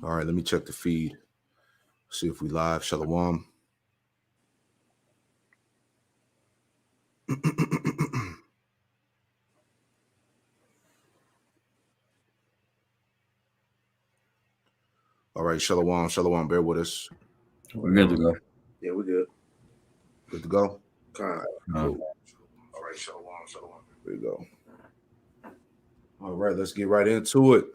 All right, let me check the feed. See if we live. Shalom. All right, shalom, shalom. Bear with us. We're good to go. Yeah, we're good. Good to go? All right. Cool. All right, shalom, shalom. There you go. All right, let's get right into it.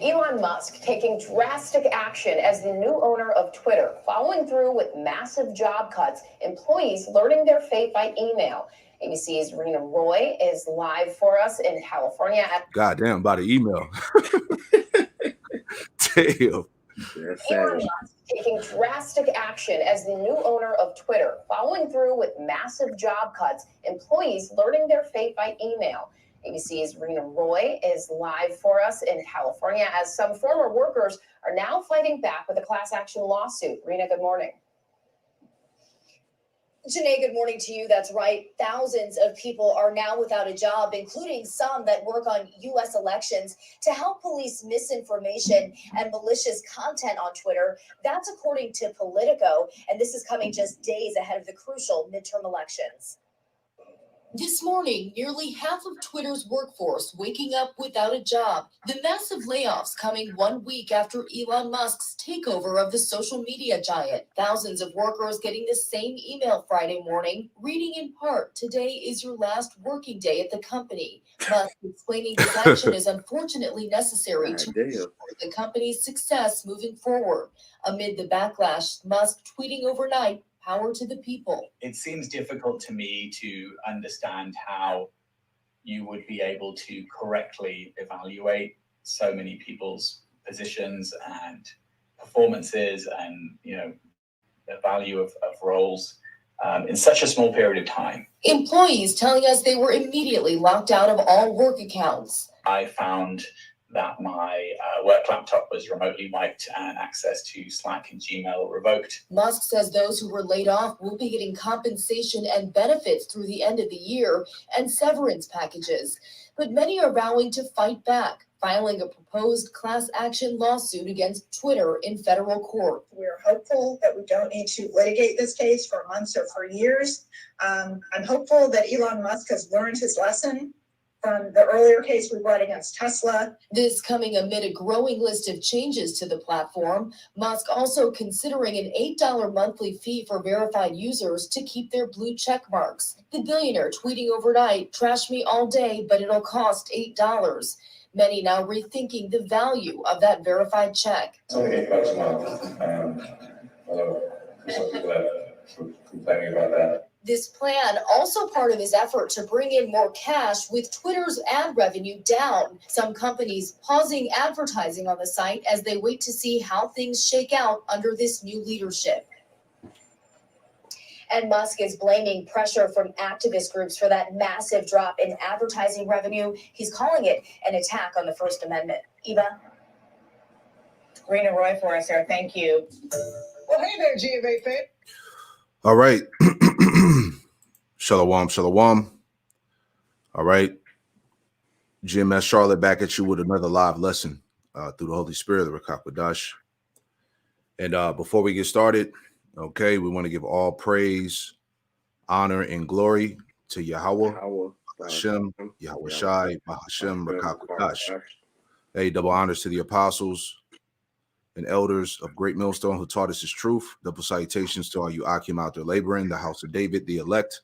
Elon Musk taking drastic action as the new owner of Twitter, following through with massive job cuts, employees learning their fate by email. ABC's Rena Roy is live for us in California. Goddamn, by the email. Damn. Elon Musk taking drastic action as the new owner of Twitter, following through with massive job cuts, employees learning their fate by email. ABC's Rena Roy is live for us in California as some former workers are now fighting back with a class action lawsuit. Rena, good morning. Janae, good morning to you. That's right. Thousands of people are now without a job, including some that work on U.S. elections to help police misinformation and malicious content on Twitter. That's according to Politico, and this is coming just days ahead of the crucial midterm elections. This morning, nearly half of Twitter's workforce waking up without a job. The massive layoffs coming 1 week after Elon Musk's takeover of the social media giant. Thousands of workers getting the same email Friday morning, reading in part, "Today is your last working day at the company." Musk explaining this action is unfortunately necessary to ensure the company's success moving forward. Amid the backlash, Musk tweeting overnight, "Power to the people." It seems difficult to me to understand how you would be able to correctly evaluate so many people's positions and performances and, the value of roles in such a small period of time. Employees telling us they were immediately locked out of all work accounts. I found that my work laptop was remotely wiped and access to Slack and Gmail revoked. Musk says those who were laid off will be getting compensation and benefits through the end of the year and severance packages. But many are vowing to fight back, filing a proposed class action lawsuit against Twitter in federal court. We're hopeful that we don't need to litigate this case for months or for years. I'm hopeful that Elon Musk has learned his lesson from the earlier case we brought against Tesla. This coming amid a growing list of changes to the platform. Musk also considering an $8 monthly fee for verified users to keep their blue check marks. The billionaire tweeting overnight, "Trash me all day, but it'll cost $8. Many now rethinking the value of that verified check. It's only $8 a month. Although there's some people that are complaining about that. This plan also part of his effort to bring in more cash with Twitter's ad revenue down. Some companies pausing advertising on the site as they wait to see how things shake out under this new leadership. And Musk is blaming pressure from activist groups for that massive drop in advertising revenue. He's calling it an attack on the First Amendment. Eva? Rena Roy for us, sir. Thank you. Well, hey there, GMA fan. All right. Shalom, shalom. All right. GMS Charlotte back at you with another live lesson through the Holy Spirit, the Rakakwadash. And before we get started, okay, we want to give all praise, honor, and glory to Yahweh, Hashem, Yahweh Shai, Hashem, Rakakwadash. Hey, double honors to the apostles and elders of Great Millstone who taught us his truth. Double salutations to all you Akim out there laboring, the house of David, the elect,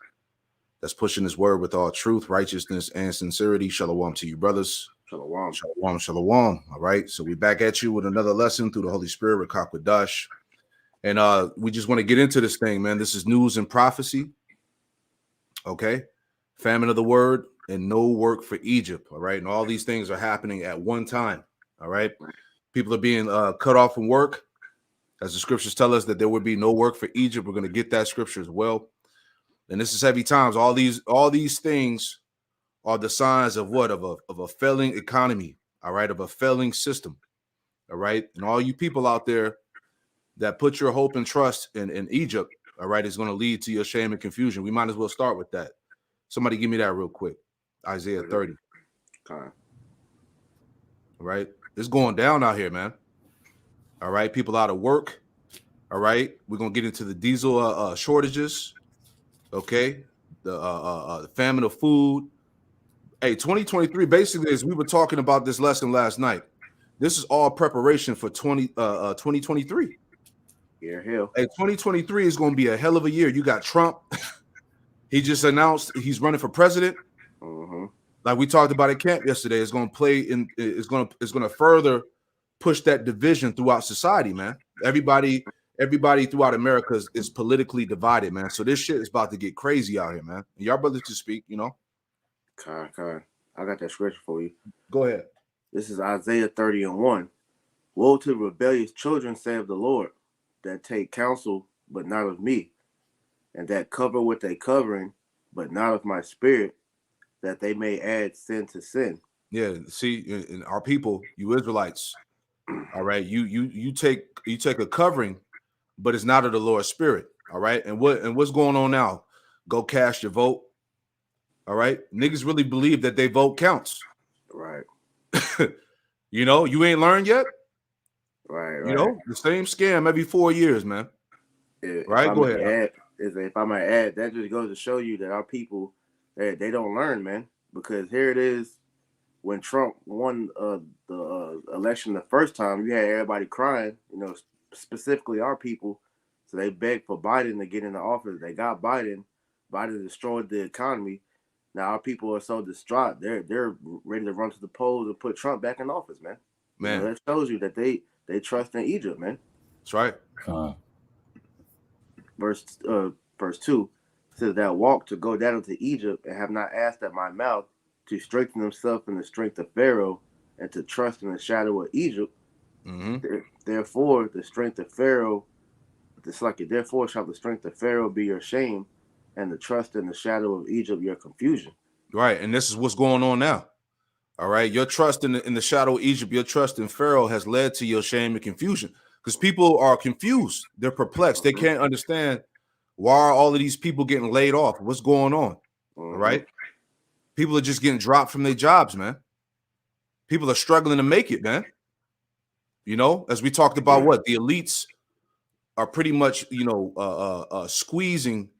that's pushing his word with all truth, righteousness, and sincerity. Shalom to you, brothers. Shalom. Shalom, shalom. All right, so we back at you with another lesson through the Holy Spirit, Rakakwadash. And we just want to get into this thing, man. This is news and prophecy. Okay. Famine of the word and no work for Egypt. All right. And all these things are happening at one time. All right. People are being cut off from work. As the scriptures tell us that there would be no work for Egypt. We're going to get that scripture as well. And this is heavy times. All these things are the signs of what? Of a failing economy. All right. Of a failing system. All right. And all you people out there that put your hope and trust in Egypt, all right, is going to lead to your shame and confusion. We might as well start with that. Somebody give me that real quick. Isaiah 30. Con. All right. It's going down out here, man. All right. People out of work. All right. We're going to get into the diesel shortages. Okay. The famine of food. Hey, 2023 basically, as we were talking about this lesson last night, this is all preparation for 2023. Yeah, hell. Hey, 2023 is going to be a hell of a year. You got Trump. He just announced he's running for president. Mm-hmm. Like we talked about at camp yesterday, it's going to play in. It's going to further push that division throughout society, man. Everybody throughout America is politically divided, man. So this shit is about to get crazy out here, man. And y'all brothers to speak, you know. Con. I got that scripture for you. Go ahead. This is Isaiah 30:1. Woe to rebellious children, saith the Lord, that take counsel, but not of me, and that cover with a covering, but not of my spirit, that they may add sin to sin. Yeah, see, in our people, you Israelites, all right, you take a covering, but it's not of the Lord's spirit, all right. And what's going on now? Go cast your vote, all right. Niggas really believe that they vote counts, Right. You know, you ain't learned yet, Right. you know, the same scam every 4 years, man. Right, go ahead. If I might add, that just goes to show you that our people, they don't learn, man. Because here it is, when Trump won the election the first time, you had everybody crying, you know, specifically our people. So they begged for Biden to get into office. They got Biden. Biden destroyed the economy. Now our people are so distraught. They're ready to run to the polls and put Trump back in office, man. Man, You know, that shows you that they trust in Egypt, man. that's right. Verse 2 says that walk to go down into Egypt and have not asked at my mouth to strengthen himself in the strength of Pharaoh and to trust in the shadow of Egypt. Mm-hmm. Therefore, the strength of Pharaoh, therefore shall the strength of Pharaoh be your shame, and the trust in the shadow of Egypt your confusion. Right, and this is what's going on now. All right, your trust in the shadow of Egypt, your trust in Pharaoh has led to your shame and confusion, because people are confused. They're perplexed. They can't understand why are all of these people getting laid off. What's going on? All right, people are just getting dropped from their jobs, man. People are struggling to make it, man. You know, as we talked about, what the elites are pretty much, you know, squeezing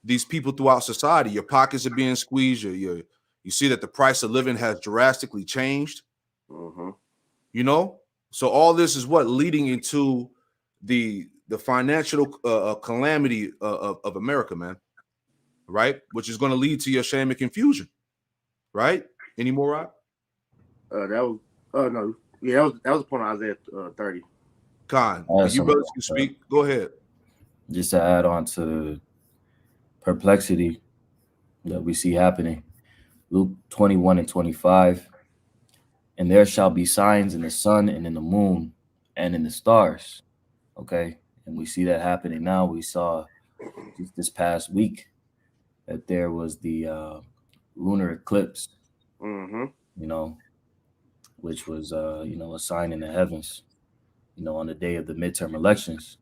these people throughout society. Your pockets are being squeezed. You see that the price of living has drastically changed. You know, so all this is what leading into the financial calamity of America, man. Right, which is going to lead to your shame and confusion. Right? Any more, Rob? That was no, yeah, that was the point of Isaiah 30. Con, you brothers can speak. Go ahead. Just to add on to perplexity that we see happening, Luke 21:25, and there shall be signs in the sun and in the moon and in the stars. Okay, and we see that happening now. We saw just this past week that there was the lunar eclipse, you know, which was you know, a sign in the heavens, you know, on the day of the midterm elections,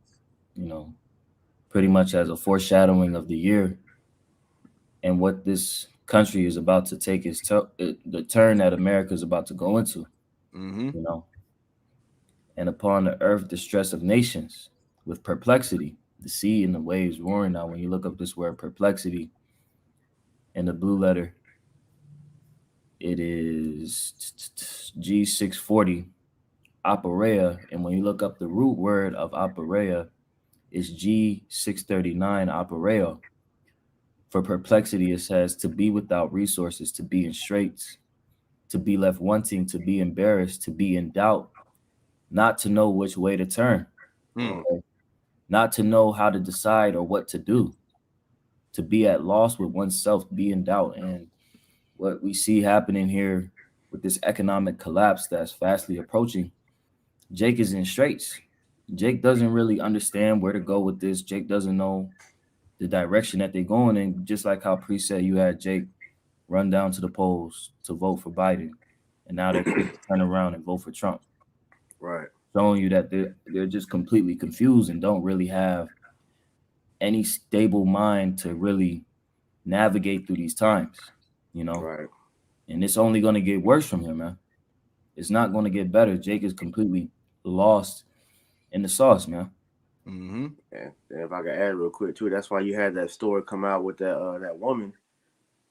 you know, pretty much as a foreshadowing of the year and what this country is about to take the turn that America is about to go into, you know. And upon the earth, the stress of nations with perplexity, the sea and the waves roaring. Now, when you look up this word perplexity in the blue letter, it is G640, aporeia. And when you look up the root word of aporeia, it's G639, aporeo. For perplexity, it says to be without resources, to be in straits, to be left wanting, to be embarrassed, to be in doubt, not to know which way to turn, okay? Not to know how to decide or what to do, to be at loss with oneself, be in doubt. And what we see happening here with this economic collapse that's fastly approaching, Jake is in straits. Jake doesn't really understand where to go with this. Jake doesn't know the direction that they're going in. Just like how Pre said, you had Jake run down to the polls to vote for Biden, and now they're quick to turn around and vote for Trump. Right. Showing you that they're just completely confused and don't really have any stable mind to really navigate through these times, you know. Right. And it's only going to get worse from here, man. It's not going to get better. Jake is completely lost in the sauce, man. Mm-hmm. And if I could add real quick too, that's why you had that story come out with that woman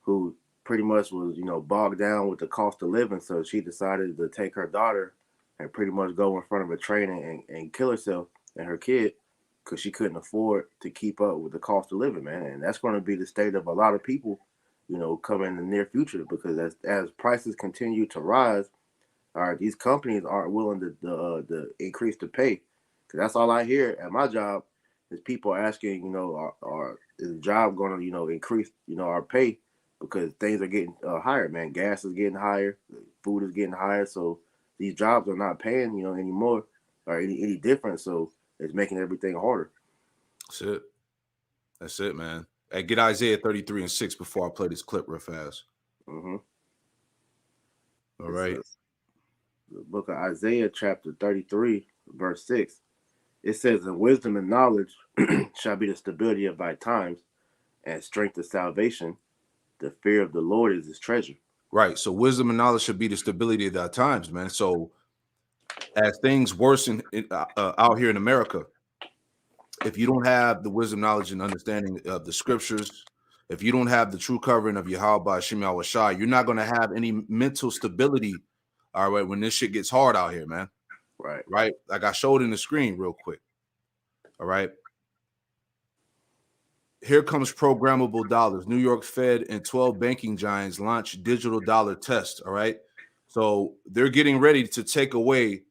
who pretty much was, bogged down with the cost of living. So she decided to take her daughter and pretty much go in front of a train and kill herself and her kid because she couldn't afford to keep up with the cost of living, man. And that's going to be the state of a lot of people, coming in the near future, because as prices continue to rise, all right, these companies aren't willing to increase the pay. Because that's all I hear at my job is people asking, is the job going to, increase, our pay, because things are getting higher, man. Gas is getting higher, food is getting higher, so these jobs are not paying, anymore or any different. So it's making everything harder. That's it. That's it, man. Hey, get Isaiah 33:6 before I play this clip real fast. Mm-hmm. All right. The book of Isaiah, chapter 33, verse 6. It says, "And wisdom and knowledge shall be the stability of thy times, and strength of salvation. The fear of the Lord is his treasure." Right. So wisdom and knowledge should be the stability of our times, man. So as things worsen out here in America, if you don't have the wisdom, knowledge, and understanding of the scriptures, if you don't have the true covering of Yahweh Shem Yahweh Shai, you're not going to have any mental stability, all right, when this shit gets hard out here, man. Right. Right? Like I showed in the screen real quick. All right. Here comes programmable dollars. New York Fed and 12 banking giants launch digital dollar test. All right. So they're getting ready to take away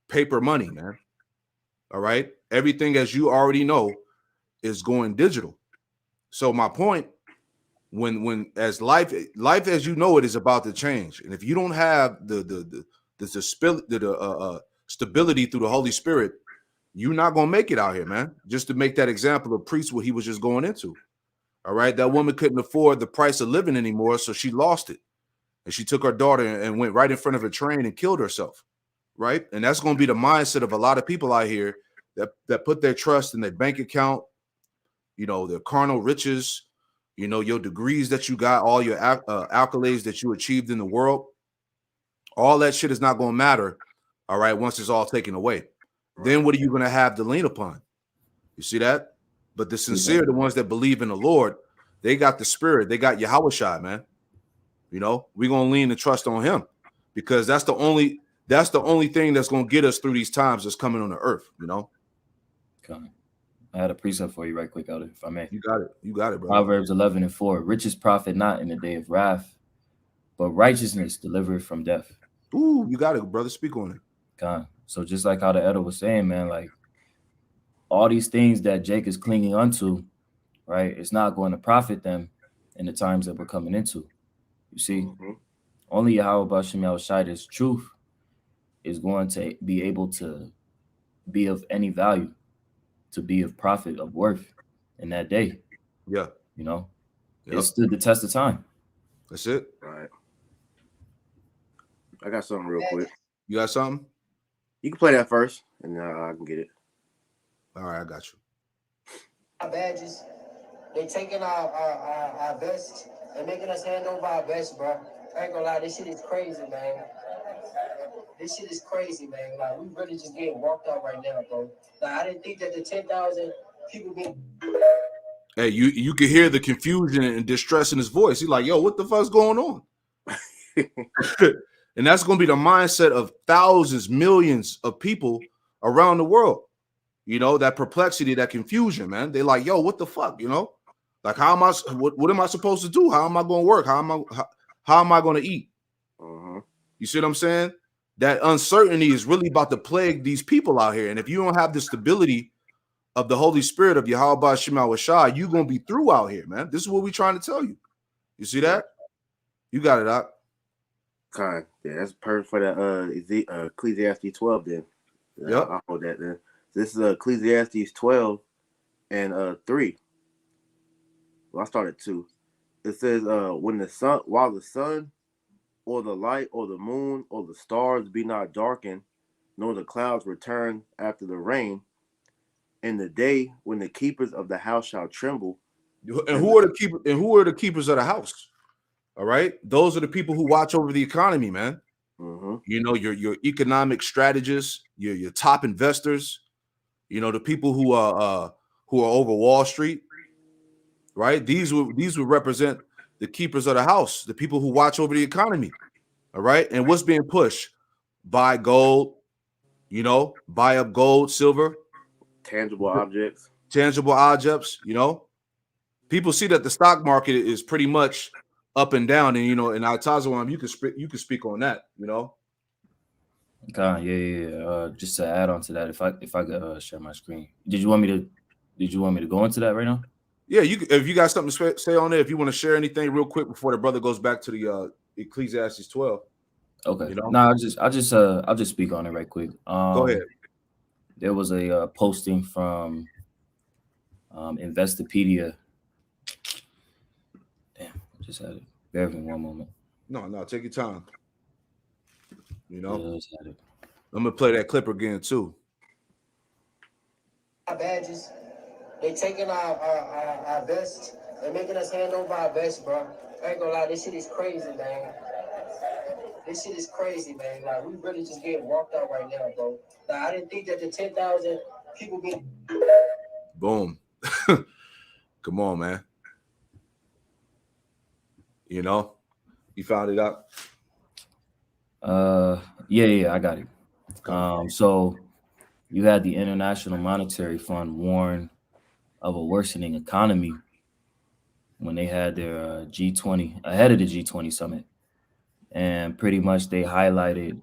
paper money, man. All right. Everything, as you already know, is going digital. So my point, when as life as you know it is about to change, and if you don't have the stability through the Holy Spirit, you're not gonna make it out here, man. Just to make that example of Priest, what he was just going into. All right, that woman couldn't afford the price of living anymore, so she lost it, and she took her daughter and went right in front of a train and killed herself. Right, and that's going to be the mindset of a lot of people out here that put their trust in their bank account, their carnal riches, your degrees that you got, all your accolades that you achieved in the world. All that shit is not going to matter. All right, once it's all taken away, then what are you going to have to lean upon? You see that? But the sincere, the ones that believe in the Lord, they got the spirit. They got Yahweh Shai, man. We're going to lean and trust on him, because that's the only thing that's going to get us through these times that's coming on the earth, Okay. I had a precept for you right quick, Elder, if I may. You got it, bro. Proverbs 11:4. Riches profit not in the day of wrath, but righteousness delivereth from death. Ooh, you got it, brother. Speak on it. God. So just like how the elder was saying, man, like all these things that Jake is clinging onto, right? It's not going to profit them in the times that we're coming into. You see, only Yahweh Shem Yahweh Shai, this truth, is going to be able to be of any value, to be of profit, of worth in that day. Yeah. It stood the test of time. That's it. Right. I got something real quick. You got something? You can play that first, and I can get it. All right, I got you. Our badges, they taking our vests and making us hand over our vests, bro. I ain't gonna lie, this shit is crazy, man. This shit is crazy, man. Like, we really just getting walked out right now, bro. Like, I didn't think that the 10,000 people being. Hey, you can hear the confusion and distress in his voice. He's like, yo, what the fuck's going on? And that's going to be the mindset of thousands, millions of people around the world. That perplexity, that confusion, man. They like, yo, what the fuck, Like, how am I? What am I supposed to do? How am I going to work? How am I going to eat? You see what I'm saying? That uncertainty is really about to plague these people out here. And if you don't have the stability of the Holy Spirit of Yahweh Shem Yahweh Shai, you're going to be through out here, man. This is what we're trying to tell you. You see that? You got it, Doc. Kind. Yeah, that's perfect for that Ecclesiastes 12 then. Yep. I'll hold that then. This is Ecclesiastes 12 and 3. Well, I started 2. It says, while the sun or the light or the moon or the stars be not darkened, nor the clouds return after the rain, in the day when the keepers of the house shall tremble. And who are the keepers of the house? All right, those are the people who watch over the economy, man. Mm-hmm. You know, your economic strategists, your top investors. You know, the people who are over Wall Street, right? These would represent the keepers of the house, the people who watch over the economy. All right, and what's being pushed? Buy gold. You know, buy up gold, silver, Tangible objects. tangible objects. You know, people see that the stock market is pretty much up and down, and you know, and Altazawam, you can speak on that. You know, Yeah. Just to add on to that, if I could share my screen, did you want me to go into that right now? yeah. If you got something to say on there, if you want to share anything real quick before the brother goes back to the Ecclesiastes 12. Okay. You know, No, I'll just speak on it right quick. go ahead. There was a posting from Investopedia. Damn, I just had it. Bear with me one moment. No, take your time. You know, Just had it. I'm gonna play that clip again too. Our badges. They taking our vest. They're making us hand over our vest, bro. I ain't gonna lie, this shit is crazy, man. This shit is crazy, man. Like, we really just getting walked out right now, bro. Like, I didn't think that the 10,000 people get. Boom. Come on, man. You know, you found it out. Yeah, I got it. So you had the International Monetary Fund warn of a worsening economy when they had their G20 ahead of the G20 summit, and pretty much they highlighted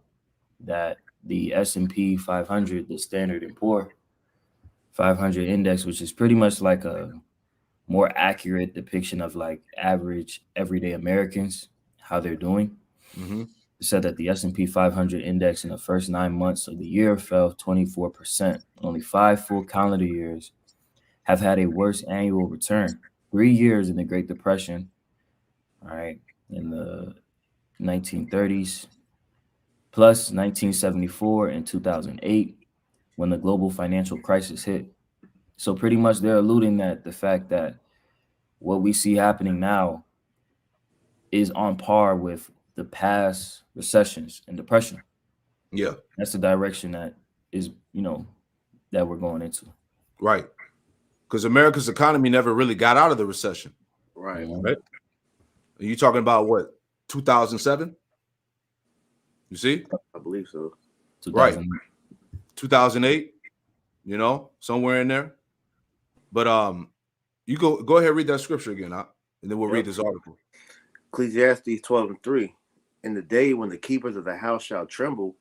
that the S&P 500, the Standard & Poor 500 index, which is pretty much like a more accurate depiction of like average everyday Americans, how they're doing. Mm-hmm. It said that the S&P 500 index in the first 9 months of the year fell 24%. Only 5 full calendar years have had a worse annual return. 3 years in the Great Depression, all right, in the 1930s, plus 1974 and 2008 when the global financial crisis hit. So pretty much they're alluding that the fact that what we see happening now is on par with the past recessions and depression. Yeah. That's the direction that is, that we're going into. Right. Because America's economy never really got out of the recession. Right. Right. Are you talking about what, 2007? You see? I believe so. 2000. Right. 2008, you know, somewhere in there. But you go ahead and read that scripture again, and then we'll read this article. Ecclesiastes 12:3. In the day when the keepers of the house shall tremble,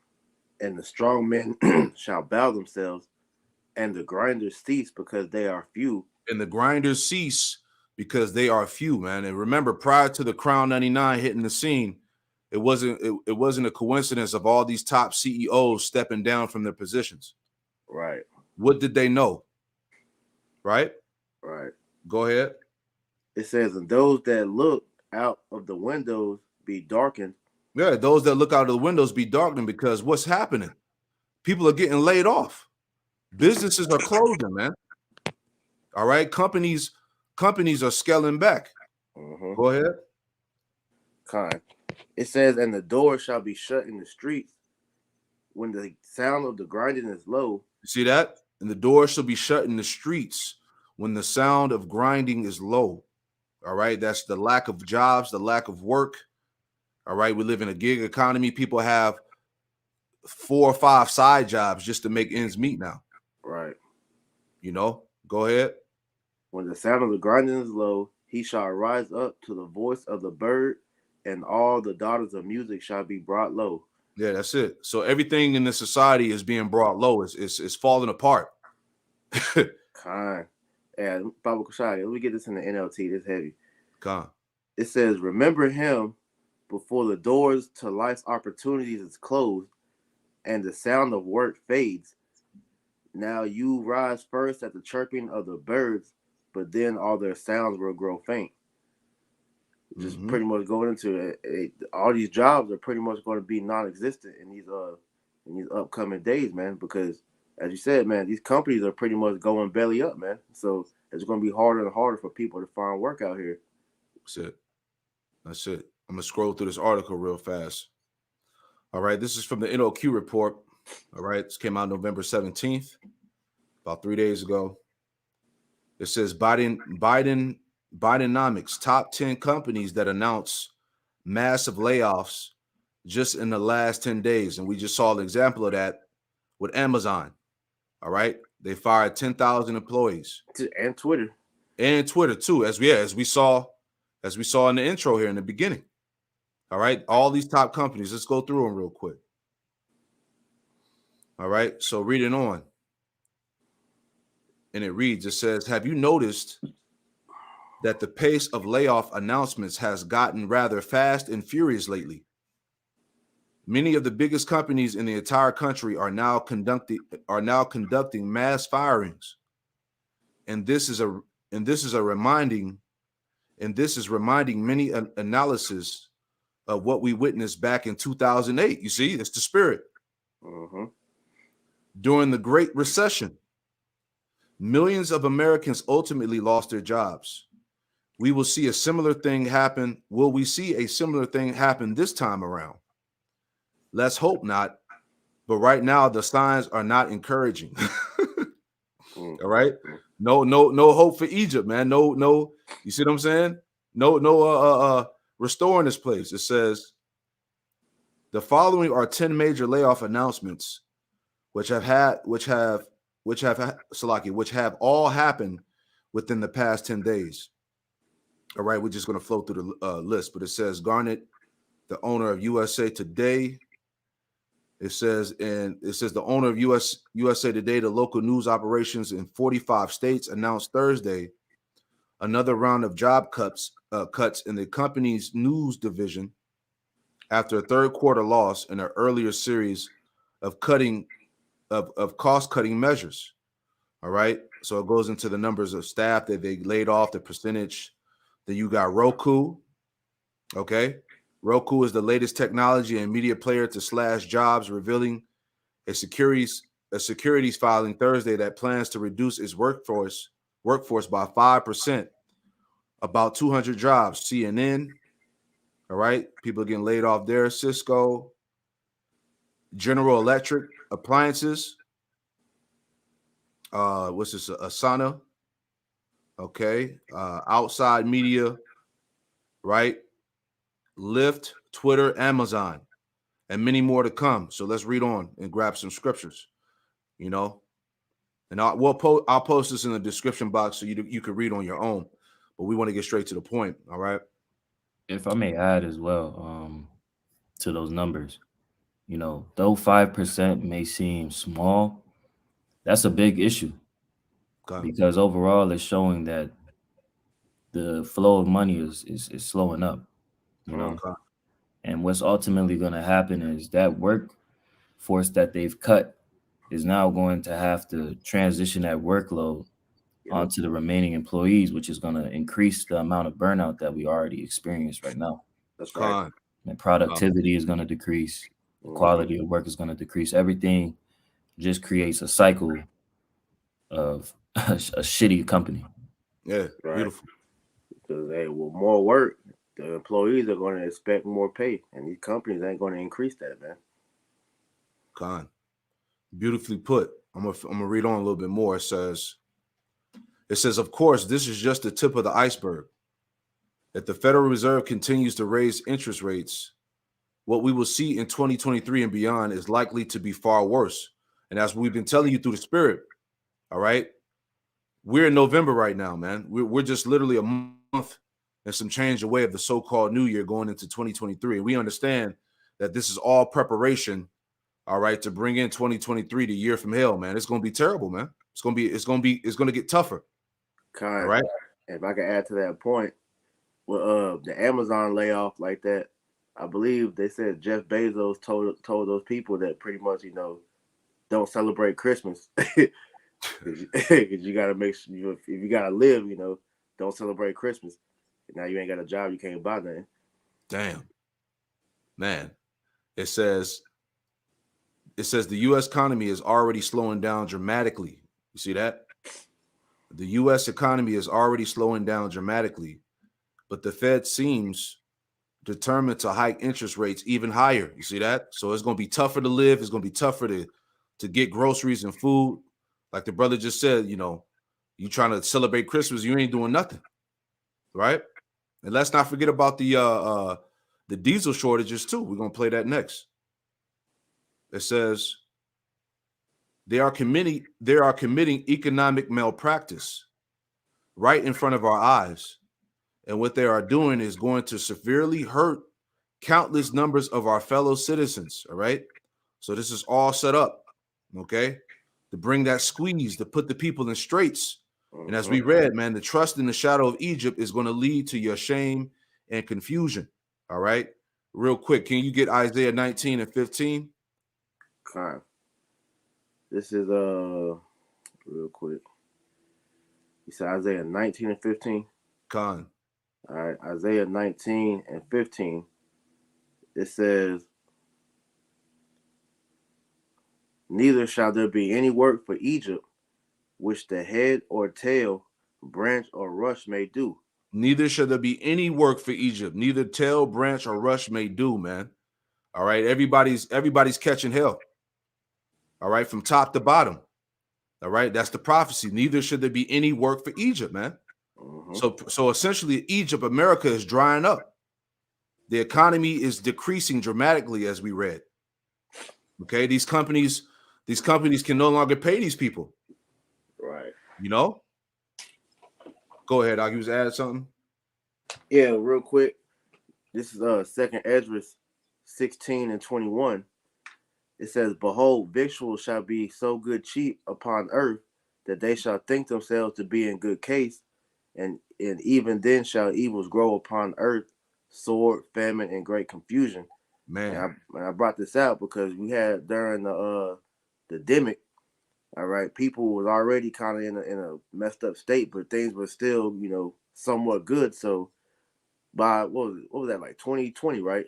and the strong men shall bow themselves, and the grinders cease because they are few. And the grinders cease because they are few, man. And remember, prior to the Crown 99 hitting the scene, it wasn't a coincidence of all these top CEOs stepping down from their positions. Right. What did they know? Right? Right. Go ahead. It says, and those that look out of the windows be darkened. Yeah, those that look out of the windows be darkened, because what's happening? People are getting laid off. Businesses are closing, man. All right. Companies are scaling back. Mm-hmm. Go ahead. Kind. It says, and the door shall be shut in the streets when the sound of the grinding is low. See that? And the door shall be shut in the streets when the sound of grinding is low. All right. That's the lack of jobs, the lack of work. All right. We live in a gig economy. People have 4 or 5 side jobs just to make ends meet now. Right. You know, go ahead. When the sound of the grinding is low, he shall rise up to the voice of the bird, and all the daughters of music shall be brought low. Yeah, that's it. So everything in the society is being brought low. It's falling apart. Kind. Yeah, Baba Kushai, let me get this in the NLT. This heavy. Kind. It says, remember him before the doors to life's opportunities is closed and the sound of work fades. Now you rise first at the chirping of the birds, but then all their sounds will grow faint. Just pretty much going into it. All these jobs are pretty much going to be non-existent in these upcoming days, man. Because as you said, man, these companies are pretty much going belly up, man. So it's going to be harder and harder for people to find work out here. That's it. That's it. I'm gonna scroll through this article real fast. All right, this is from the NOQ report. All right, this came out November 17th, about 3 days ago. It says Bidenomics top 10 companies that announce massive layoffs just in the last 10 days. And we just saw an example of that with Amazon. All right. They fired 10,000 employees. And Twitter. And Twitter too, as we saw in the intro here in the beginning. All right. All these top companies. Let's go through them real quick. All right. So reading on. And it reads, it says, have you noticed that the pace of layoff announcements has gotten rather fast and furious lately? Many of the biggest companies in the entire country are now conducting mass firings. And this is reminding many analysis of what we witnessed back in 2008. You see, it's the spirit. Mm-hmm. During the Great Recession, millions of Americans ultimately lost their jobs. We will see a similar thing happen. Will we see a similar thing happen this time around? Let's hope not. But right now, the signs are not encouraging. All right. No hope for Egypt, man. No. You see what I'm saying? No, restoring this place. It says the following are 10 major layoff announcements, which have all happened within the past 10 days. All right, we're just going to flow through the list, but it says Garnett, the owner of USA Today. It says the owner of USA Today, the local news operations in 45 states, announced Thursday another round of job cuts in the company's news division after a third quarter loss in an earlier series of cost-cutting measures. All right. So it goes into the numbers of staff that they laid off, the percentage. Then you got Roku. Okay. Roku is the latest technology and media player to slash jobs, revealing a securities filing Thursday that plans to reduce its workforce by 5%, about 200 jobs. CNN. All right. People are getting laid off there. Cisco, General Electric Appliances. What's this? Asana. Okay. Outside Media, right? Lyft, Twitter, Amazon, and many more to come. So let's read on and grab some scriptures, and I'll post this in the description box so you can read on your own. But we want to get straight to the point. All right. If I may add as well, to those numbers, though 5% may seem small, that's a big issue. Because overall it's showing that the flow of money is slowing up, and what's ultimately going to happen is that workforce that they've cut is now going to have to transition that workload onto the remaining employees, which is going to increase the amount of burnout that we already experience right now. That's right. And productivity is going to decrease. The quality of work is going to decrease. Everything just creates a cycle of a shitty company. Yeah, right. Beautiful. Because with more work, the employees are going to expect more pay, and these companies ain't going to increase that, man. Beautifully put. I'm gonna read on a little bit more. It says, of course, this is just the tip of the iceberg. If the Federal Reserve continues to raise interest rates, what we will see in 2023 and beyond is likely to be far worse. And as we've been telling you through the spirit, all right, we're in November right now, man. We're just literally a month and some change away of the so-called new year going into 2023. We understand that this is all preparation, all right, to bring in 2023, the year from hell, man. It's going to be terrible, man. It's going to get tougher. All right. If I can add to that point, with the Amazon layoff like that, I believe they said Jeff Bezos told those people that pretty much, don't celebrate Christmas. Because you got to make sure, if you got to live, don't celebrate Christmas. And now you ain't got a job, you can't buy nothing. Damn. Man, it says the U.S. economy is already slowing down dramatically. You see that? The U.S. economy is already slowing down dramatically, but the Fed seems determined to hike interest rates even higher. You see that? So it's going to be tougher to live. It's going to be tougher to get groceries and food. Like the brother just said, you know, you trying to celebrate Christmas, you ain't doing nothing, right? And let's not forget about the diesel shortages too. We're going to play that next. It says they are committing economic malpractice right in front of our eyes. And what they are doing is going to severely hurt countless numbers of our fellow citizens. All right. So this is all set up, okay, to bring that squeeze, to put the people in straits. And as we read, man, the trust in the shadow of Egypt is going to lead to your shame and confusion. All right. Real quick, can you get Isaiah 19 and 15? Okay. This is real quick. You said Isaiah 19 and 15? Con. All right, Isaiah 19 and 15. It says, neither shall there be any work for Egypt, which the head or tail, branch or rush may do. Neither shall there be any work for Egypt, neither tail, branch, or rush may do, man. All right, everybody's catching hell. All right, from top to bottom. All right, that's the prophecy. Neither should there be any work for Egypt, man. So essentially, Egypt, America is drying up. The economy is decreasing dramatically, as we read. Okay, these companies can no longer pay these people. Right. You know. Go ahead. I'll use add something. Yeah, real quick. This is 2nd Ezra 16 and 21. It says, behold, victuals shall be so good cheap upon earth that they shall think themselves to be in good case, and even then shall evils grow upon earth, sword, famine, and great confusion. Man, and I brought this out because we had during the demic, all right, people was already kind of in a messed up state, but things were still, you know, somewhat good. So by what was that, like 2020, right?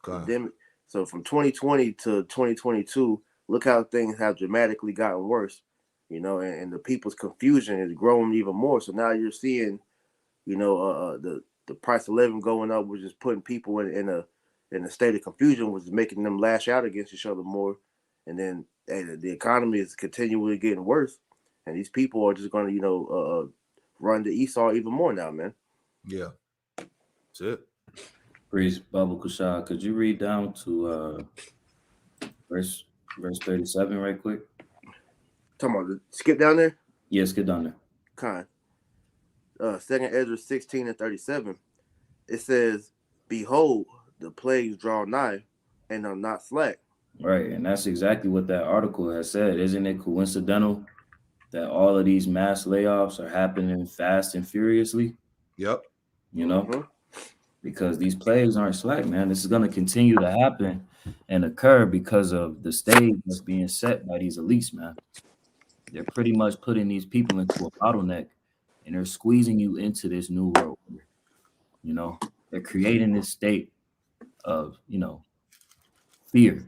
Demic. So from 2020 to 2022, look how things have dramatically gotten worse, you know, and the people's confusion is growing even more. So now you're seeing, you know, the price of living going up, which is putting people in a state of confusion, which is making them lash out against each other more. And then the economy is continually getting worse, and these people are just going to, you know, run the Esau even more now, man. Yeah, that's it. Priest Baba Kushah, could you read down to verse 37 right quick? Talking about skip down there? Yes, get down there. Kind. 2nd Ezra 16 and 37. It says, behold, the plagues draw nigh and are not slack. Right, and that's exactly what that article has said. Isn't it coincidental that all of these mass layoffs are happening fast and furiously? Yep. You know, because these plagues aren't slack, man. This is going to continue to happen and occur because of the stage that's being set by these elites, man. They're pretty much putting these people into a bottleneck, and they're squeezing you into this new world order. You know, they're creating this state of, you know, fear,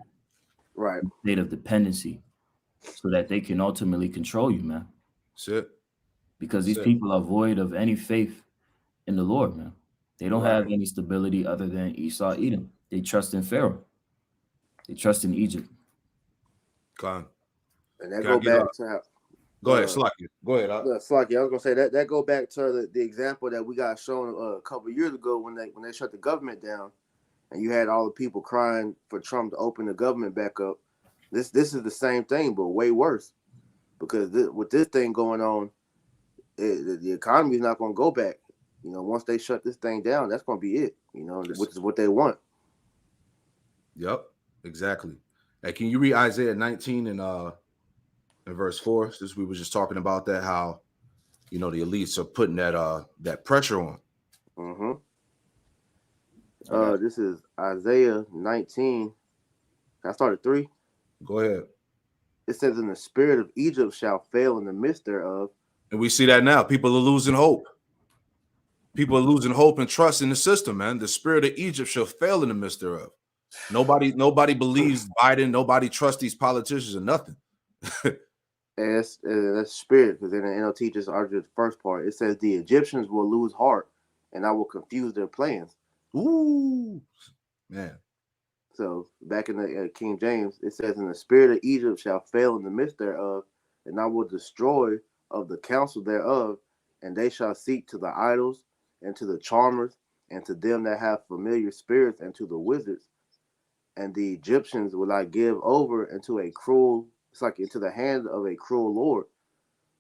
right, state of dependency, so that they can ultimately control you, man. That's it. Because these people are void of any faith in the Lord, man. They don't have any stability other than Esau, Edom. They trust in Pharaoh. They trust in Egypt. Con. And that go back to how. Go ahead, Slacky. Go ahead. Slacky, I was gonna say that go back to the example that we got shown a couple of years ago when they shut the government down, and you had all the people crying for Trump to open the government back up. This is the same thing, but way worse, because with this thing going on, the economy is not going to go back. You know, once they shut this thing down, that's going to be it. You know, which is what they want. Yep, exactly. Hey, can you read Isaiah 19 and verse 4? Since we were just talking about that, how, you know, the elites are putting that pressure on. This is Isaiah 19. I started 3. Go ahead. It says, "In the spirit of Egypt shall fail in the midst thereof." And we see that now. People are losing hope. People are losing hope and trust in the system, man. The spirit of Egypt shall fail in the midst thereof. Nobody believes Biden. Nobody trusts these politicians or nothing. And that's spirit, because in the NLT just argued the first part. It says, "The Egyptians will lose heart, and I will confuse their plans." Ooh, man. So back in the King James, it says, "And the spirit of Egypt shall fail in the midst thereof, and I will destroy of the counsel thereof, and they shall seek to the idols and to the charmers and to them that have familiar spirits and to the wizards. And the Egyptians will I give over into a cruel, it's like into the hand of a cruel lord,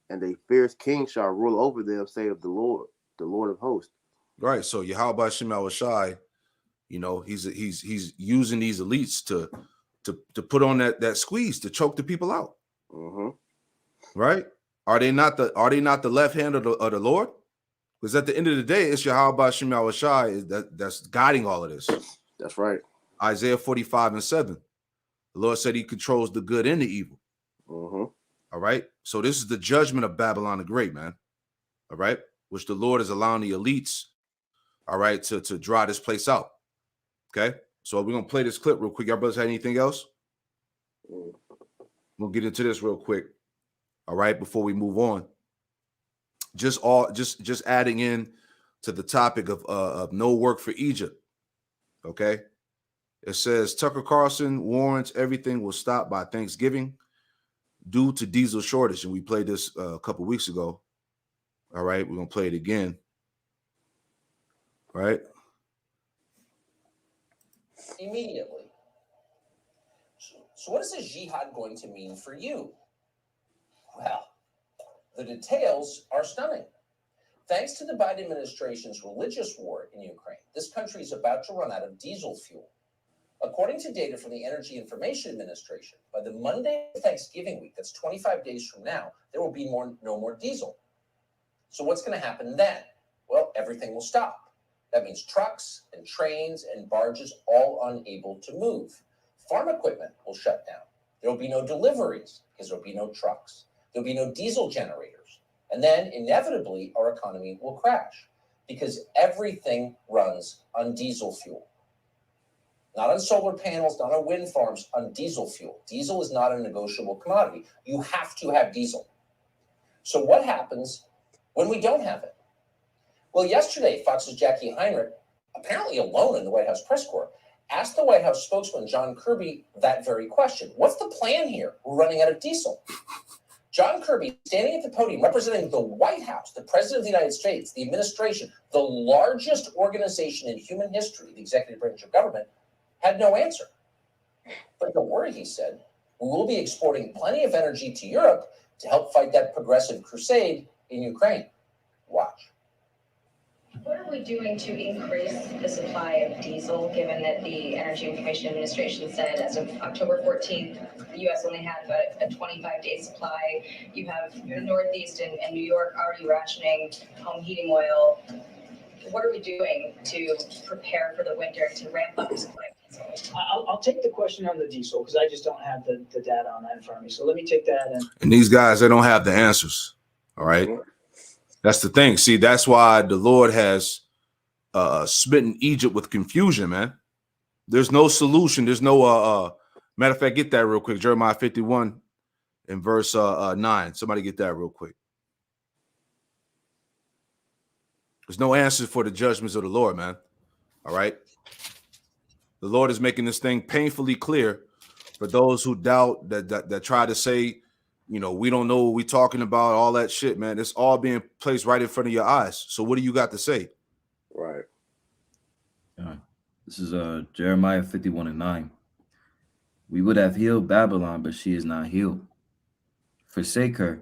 and a fierce king shall rule over them, saith the Lord of hosts." Right. So Yahweh Shem Shai, you know, he's using these elites to put on that squeeze to choke the people out. Mm-hmm. Right? Are they not the left hand of the Lord? Because at the end of the day, it's Yahweh Shem Shai that's guiding all of this. That's right. Isaiah 45:7. The Lord said he controls the good and the evil. Mm-hmm. All right. So this is the judgment of Babylon the Great, man. All right. Which the Lord is allowing the elites, all right, to draw this place out. Okay. So we're gonna play this clip real quick. Y'all brothers have anything else? We'll get into this real quick. All right, before we move on. Just adding in to the topic of no work for Egypt. Okay. It says Tucker Carlson warrants everything will stop by Thanksgiving due to diesel shortage. And we played this a couple weeks ago. All right, we're gonna play it again. All right. Immediately. So what is this jihad going to mean for you? Well, the details are stunning. Thanks to the Biden administration's religious war in Ukraine, this country is about to run out of diesel fuel. According to data from the Energy Information Administration, by the Monday of Thanksgiving week, that's 25 days from now, there will be no more diesel. So what's going to happen then? Well, everything will stop. That means trucks and trains and barges all unable to move. Farm equipment will shut down. There will be no deliveries because there will be no trucks. There will be no diesel generators. And then inevitably our economy will crash because everything runs on diesel fuel. Not on solar panels, not on wind farms, on diesel fuel. Diesel is not a negotiable commodity. You have to have diesel. So what happens when we don't have it? Well, yesterday, Fox's Jackie Heinrich, apparently alone in the White House press corps, asked the White House spokesman, John Kirby, that very question. What's the plan here? We're running out of diesel. John Kirby, standing at the podium, representing the White House, the President of the United States, the administration, the largest organization in human history, the executive branch of government, had no answer. But don't worry, he said, we will be exporting plenty of energy to Europe to help fight that progressive crusade in Ukraine. Watch. What are we doing to increase the supply of diesel, given that the Energy Information Administration said as of October 14th, the U.S. only had a 25-day supply? You have the Northeast and New York already rationing home heating oil. What are we doing to prepare for the winter to ramp up the supply of diesel? I'll take the question on the diesel because I just don't have the data on that in front of me. So let me take that. And these guys, they don't have the answers. All right. That's the thing. See, that's why the Lord has smitten Egypt with confusion, man. There's no solution. There's no matter of fact, get that real quick. Jeremiah 51 and verse 9. Somebody get that real quick. There's no answer for the judgments of the Lord, man. All right. The Lord is making this thing painfully clear for those who doubt, that try to say, you know, we don't know what we're talking about, all that shit, man. It's all being placed right in front of your eyes. So what do you got to say? Right. This is Jeremiah 51:9. We would have healed Babylon, but she is not healed. Forsake her,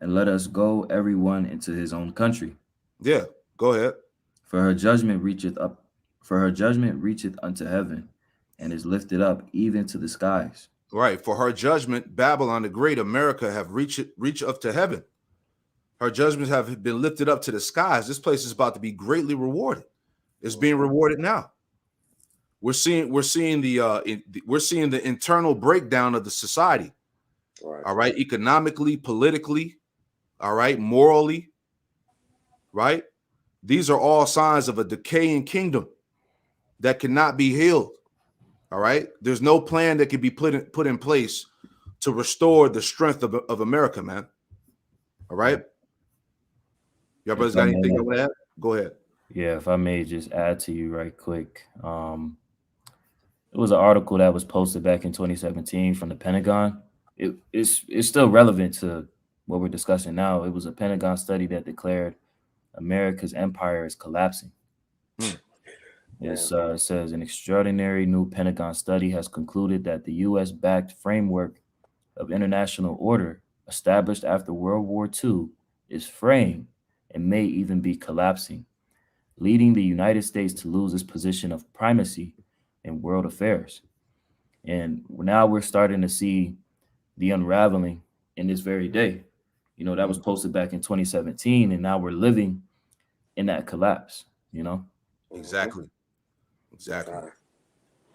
and let us go everyone into his own country. Yeah, go ahead. For her judgment reacheth unto heaven, and is lifted up even to the skies. Right. For her judgment, Babylon the Great, America, have reached up to heaven. Her judgments have been lifted up to the skies. This place is about to be greatly rewarded. It's being rewarded now. We're seeing the internal breakdown of the society. Right. All right, economically, politically, all right, morally, right? These are all signs of a decaying kingdom that cannot be healed. All right. There's no plan that can be put in place to restore the strength of America, man. All right. Y'all brothers got anything you want to add? Go ahead. Yeah, if I may just add to you right quick. It was an article that was posted back in 2017 from the Pentagon. It's still relevant to what we're discussing now. It was a Pentagon study that declared America's empire is collapsing. It says an extraordinary new Pentagon study has concluded that the U.S.-backed framework of international order established after World War II is fraying and may even be collapsing, leading the United States to lose its position of primacy in world affairs. And now we're starting to see the unraveling in this very day. You know, that was posted back in 2017, and now we're living in that collapse, you know? Exactly.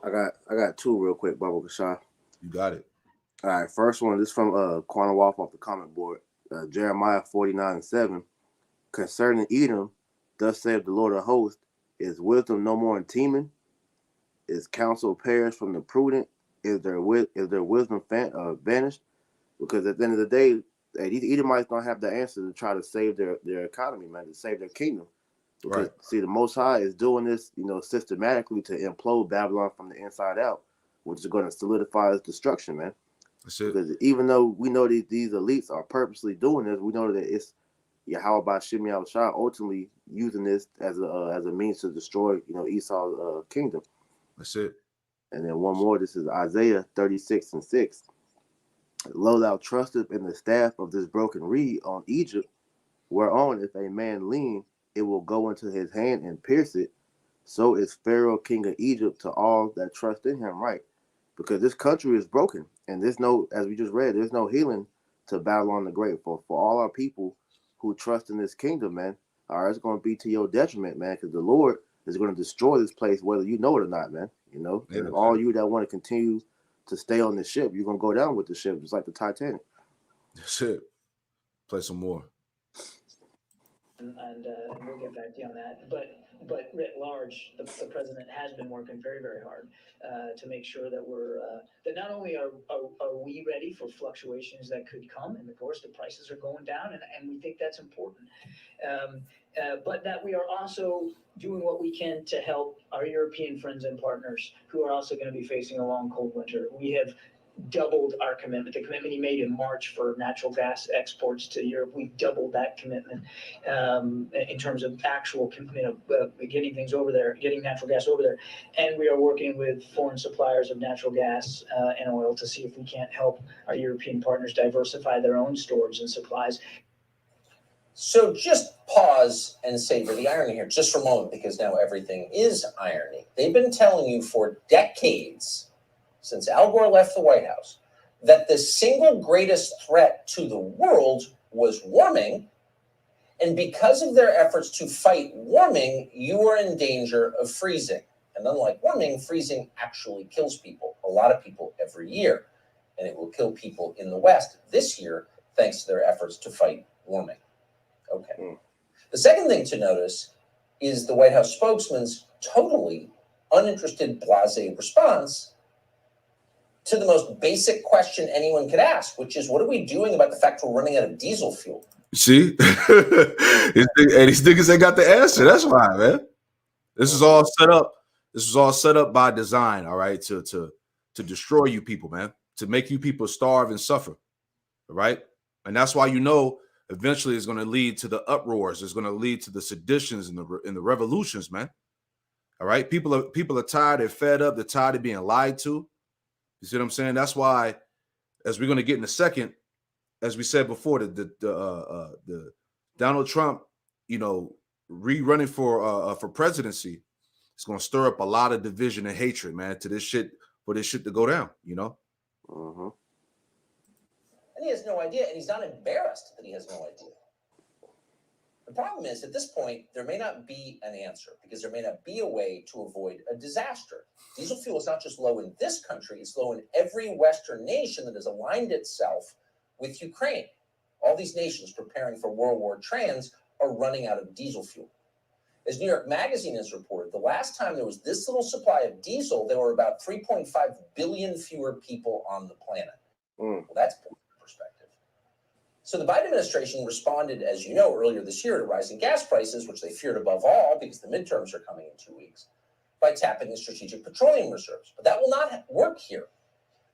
I got two real quick, Bubba Kashaw. You got it. All right, first one, this from Quantum Wolf off the comment board. Jeremiah 49:7. Concerning Edom, thus saith the Lord of hosts, is wisdom no more in Teman? Is counsel perished from the prudent? Is their wisdom vanished? Because at the end of the day, these Edomites don't have the answer to try to save their economy, man, to save their kingdom. Because see, the Most High is doing this, systematically to implode Babylon from the inside out, which is going to solidify its destruction, man. That's it. Because even though we know that these elites are purposely doing this, we know that it's Yahweh Shimei Al-Shah ultimately using this as a means to destroy, Esau's kingdom. That's it. And then one more. This is Isaiah 36:6. Lo, thou trusteth in the staff of this broken reed on Egypt, whereon if a man lean, it will go into his hand and pierce it. So is Pharaoh, king of Egypt, to all that trust in him. Right? Because this country is broken, and there's no, as we just read, there's no healing to Babylon the Great. For all our people who trust in this kingdom, man, it's going to be to your detriment, man, because the Lord is going to destroy this place, whether you know it or not, man. And all you that want to continue to stay on the ship, you're going to go down with the ship, just like the Titanic. That's it. Play some more. And we'll get back to you on that. But writ large, the president has been working very, very hard to make sure that that not only are we ready for fluctuations that could come, and of course the prices are going down, and we think that's important, but that we are also doing what we can to help our European friends and partners who are also going to be facing a long, cold winter. We have doubled our commitment. The commitment he made in March for natural gas exports to Europe, we doubled that commitment in terms of actual getting things over there, getting natural gas over there. And we are working with foreign suppliers of natural gas and oil to see if we can't help our European partners diversify their own storage and supplies. So just pause and savor the irony here just for a moment, because now everything is irony. They've been telling you for decades, since Al Gore left the White House, that the single greatest threat to the world was warming. And because of their efforts to fight warming, you are in danger of freezing. And unlike warming, freezing actually kills people, a lot of people every year. And it will kill people in the West this year, thanks to their efforts to fight warming. Okay. The second thing to notice is the White House spokesman's totally uninterested, blasé response to the most basic question anyone could ask, which is, what are we doing about the fact we're running out of diesel fuel? See? And these niggas ain't got the answer. That's why, man. This is all set up. This is all set up by design, all right, to destroy you people, man, to make you people starve and suffer, all right? And that's why eventually it's going to lead to the uproars. It's going to lead to the seditions and the revolutions, man. All right? People are tired. They're fed up. They're tired of being lied to. You see what I'm saying? That's why, as we're going to get in a second, as we said before, the Donald Trump, rerunning for presidency, it's going to stir up a lot of division and hatred, man, for this shit to go down, Mm-hmm. And he has no idea, and he's not embarrassed that he has no idea. The problem is, at this point, there may not be an answer, because there may not be a way to avoid a disaster. Diesel fuel is not just low in this country, it's low in every Western nation that has aligned itself with Ukraine. All these nations preparing for World War Trans are running out of diesel fuel. As New York Magazine has reported, the last time there was this little supply of diesel, there were about 3.5 billion fewer people on the planet. Well, that's perspective. So the Biden administration responded, as you know, earlier this year to rising gas prices, which they feared above all because the midterms are coming in 2 weeks, by tapping the strategic petroleum reserves. But that will not work here.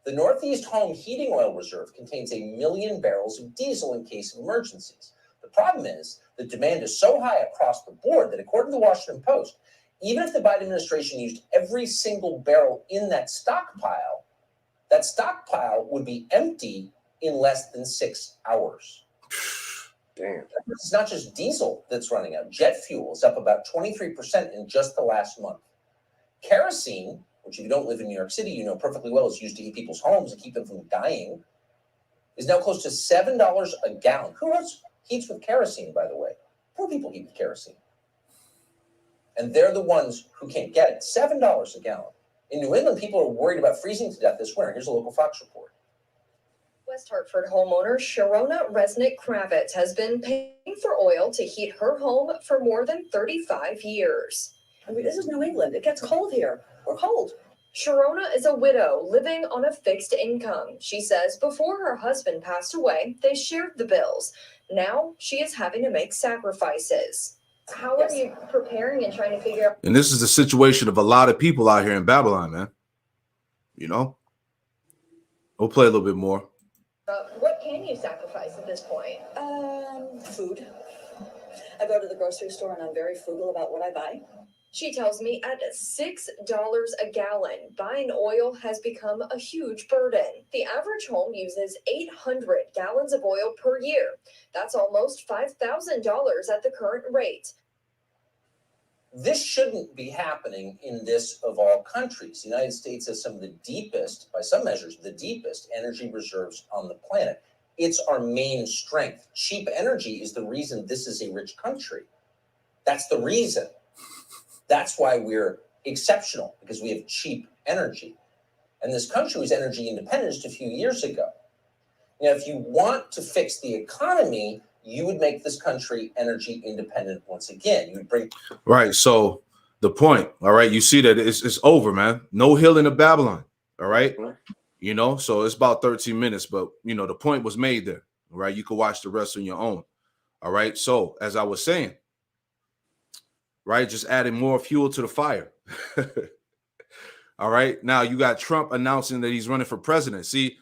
The Northeast home heating oil reserve contains 1 million barrels of diesel in case of emergencies. The problem is the demand is so high across the board that, according to the Washington Post, even if the Biden administration used every single barrel in that stockpile would be empty in less than 6 hours. Damn. It's not just diesel that's running out. Jet fuel is up about 23% in just the last month. Kerosene, which if you don't live in New York City, you know perfectly well is used to heat people's homes and keep them from dying, is now close to $7 a gallon. Who else heats with kerosene, by the way? Poor people heat with kerosene. And they're the ones who can't get it. $7 a gallon. In New England, people are worried about freezing to death this winter. Here's a local Fox report. West Hartford homeowner Sharona Resnick-Kravitz has been paying for oil to heat her home for more than 35 years. I mean, this is New England. It gets cold here. We're cold. Sharona is a widow living on a fixed income. She says before her husband passed away, they shared the bills. Now she is having to make sacrifices. How are you preparing and trying to figure out? And this is the situation of a lot of people out here in Babylon, man. You know? We'll play a little bit more. What can you sacrifice at this point? Food. I go to the grocery store and I'm very frugal about what I buy. She tells me at $6 a gallon, buying oil has become a huge burden. The average home uses 800 gallons of oil per year. That's almost $5,000 at the current rate. This shouldn't be happening in this of all countries. The United States has some of the deepest, by some measures, the deepest energy reserves on the planet. It's our main strength. Cheap energy is the reason this is a rich country. That's the reason. That's why we're exceptional, because we have cheap energy. And this country was energy independent just a few years ago. Now, if you want to fix the economy, you would make this country energy independent once again. You would bring... Right. So the point, all right, you see that it's over, man. No healing of Babylon. All right. You know, so it's about 13 minutes, but you know, the point was made there. All right. You can watch the rest on your own. All right. So as I was saying, right, just adding more fuel to the fire. All right. Now you got Trump announcing that he's running for president. See,